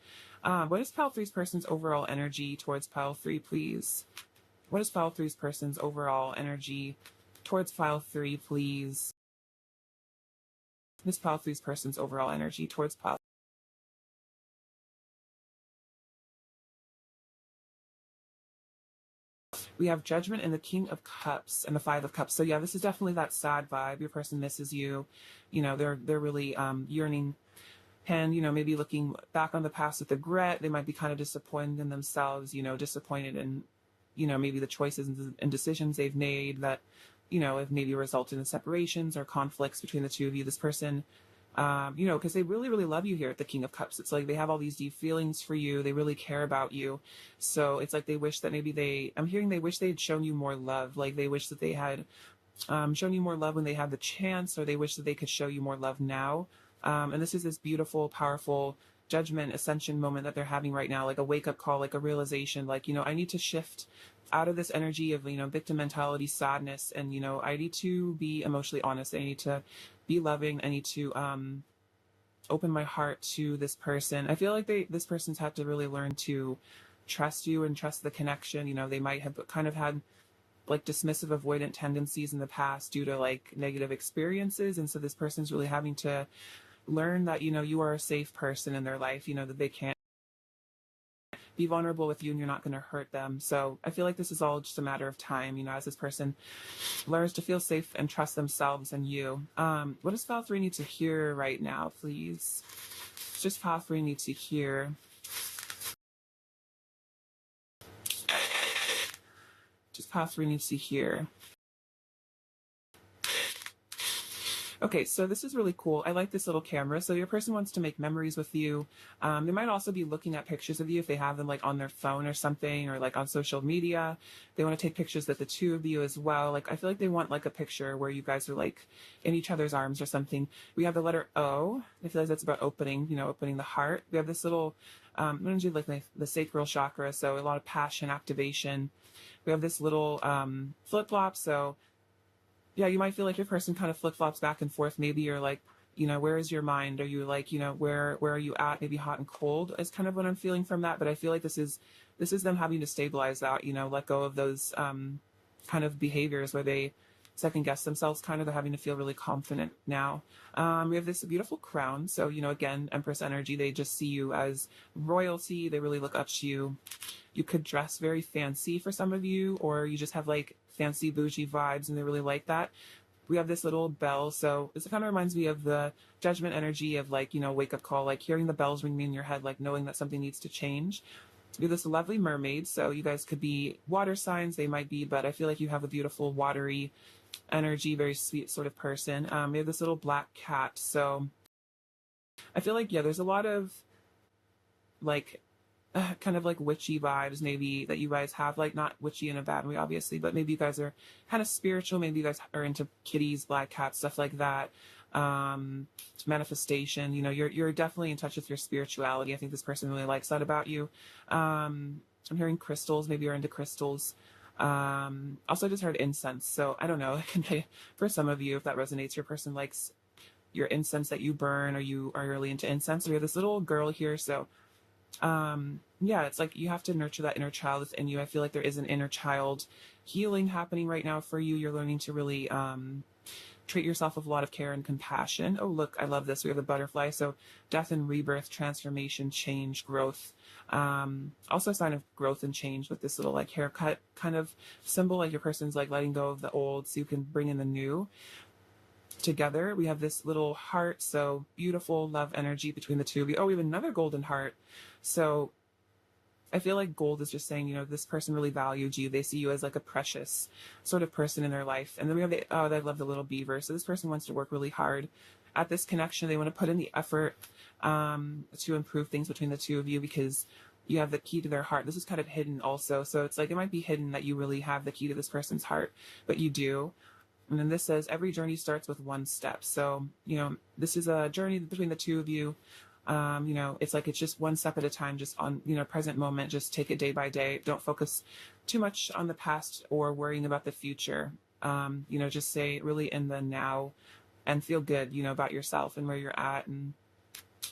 What is pile three's person's overall energy towards pile three, please? What is pile three's person's overall energy towards pile three, please? This pile three's person's overall energy towards pile. We have Judgment and the King of Cups and the Five of Cups. So yeah, this is definitely that sad vibe. Your person misses you. They're really yearning, and maybe looking back on the past with regret. They might be kind of disappointed in themselves. Disappointed in maybe the choices and decisions they've made that have maybe resulted in separations or conflicts between the two of you. This person, because they really, really love you here at the King of Cups. It's like they have all these deep feelings for you. They really care about you. So it's like they wish that I'm hearing they wish they had shown you more love. Like they wish that they had shown you more love when they had the chance, or they wish that they could show you more love now. And this is this beautiful, powerful judgment ascension moment that they're having right now, like a wake up call, like a realization, like, I need to shift out of this energy of, victim mentality, sadness. And, I need to be emotionally honest. I need to be loving. I need to, open my heart to this person. I feel like this person's had to really learn to trust you and trust the connection. They might have kind of had like dismissive, avoidant tendencies in the past due to like negative experiences. And so this person's really having to learn that, you know, you are a safe person in their life, you know, that they can't be vulnerable with you and you're not going to hurt them. So I feel like this is all just a matter of time, you know, as this person learns to feel safe and trust themselves and you. What does file 3 need to hear right now, please? Just file 3 need to hear. Just file 3 needs to hear. Okay, so this is really cool. I like this little camera. So your person wants to make memories with you. They might also be looking at pictures of you if they have them like on their phone or something, or like on social media. They want to take pictures of the two of you as well. Like I feel like they want like a picture where you guys are like in each other's arms or something. We have the letter O. I feel like that's about opening, you know, opening the heart. We have this little energy like the sacral chakra, so a lot of passion, activation. We have this little flip-flop, so yeah, you might feel like your person kind of flip-flops back and forth. Maybe you're like, you know, where is your mind? Are you like, you know, where are you at? Maybe hot and cold is kind of what I'm feeling from that. But I feel like this is them having to stabilize that, you know, let go of those kind of behaviors where they second guess themselves. Kind of, they're having to feel really confident now. We have this beautiful crown. So, you know, again, Empress energy, they just see you as royalty. They really look up to you. You could dress very fancy for some of you, or you just have like fancy bougie vibes and they really like that. We have this little bell, so this kind of reminds me of the judgment energy of like, you know, wake up call, like hearing the bells ringing in your head, like knowing that something needs to change. We have this lovely mermaid, so you guys could be water signs, they might be, but I feel like you have a beautiful watery energy, very sweet sort of person. We have this little black cat, so I feel like, yeah, there's a lot of like kind of like witchy vibes maybe that you guys have, like not witchy in a bad way obviously, but maybe you guys are kind of spiritual, maybe you guys are into kitties, black cats, stuff like that. Manifestation, you know, you're definitely in touch with your spirituality. I think this person really likes that about you. I'm hearing crystals, maybe you're into crystals. Also just heard incense, so I don't know, for some of you if that resonates, your person likes your incense that you burn, or you are really into incense. So we have this little girl here, so yeah, it's like you have to nurture that inner child within you. I feel like there is an inner child healing happening right now for you. You're learning to really treat yourself with a lot of care and compassion. Oh, look, I love this. We have the butterfly. So death and rebirth, transformation, change, growth. Also a sign of growth and change with this little like haircut kind of symbol, like your person's like letting go of the old so you can bring in the new. Together we have this little heart, so beautiful love energy between the two of you. Oh, we have another golden heart. So I feel like gold is just saying, you know, this person really valued you. They see you as like a precious sort of person in their life. And then we have the, oh, I love the little beaver. So this person wants to work really hard at this connection. They want to put in the effort to improve things between the two of you, because you have the key to their heart. This is kind of hidden also. So it's like, it might be hidden that you really have the key to this person's heart, but you do. And then this says every journey starts with one step. So, you know, this is a journey between the two of you. You know, it's like, it's just one step at a time, just on, you know, present moment, just take it day by day. Don't focus too much on the past or worrying about the future. You know, just say really in the now and feel good, you know, about yourself and where you're at and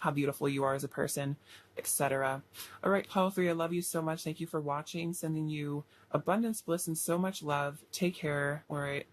how beautiful you are as a person, etc. All right, Pile 3, I love you so much. Thank you for watching. Sending you abundance, bliss, and so much love. Take care. All right.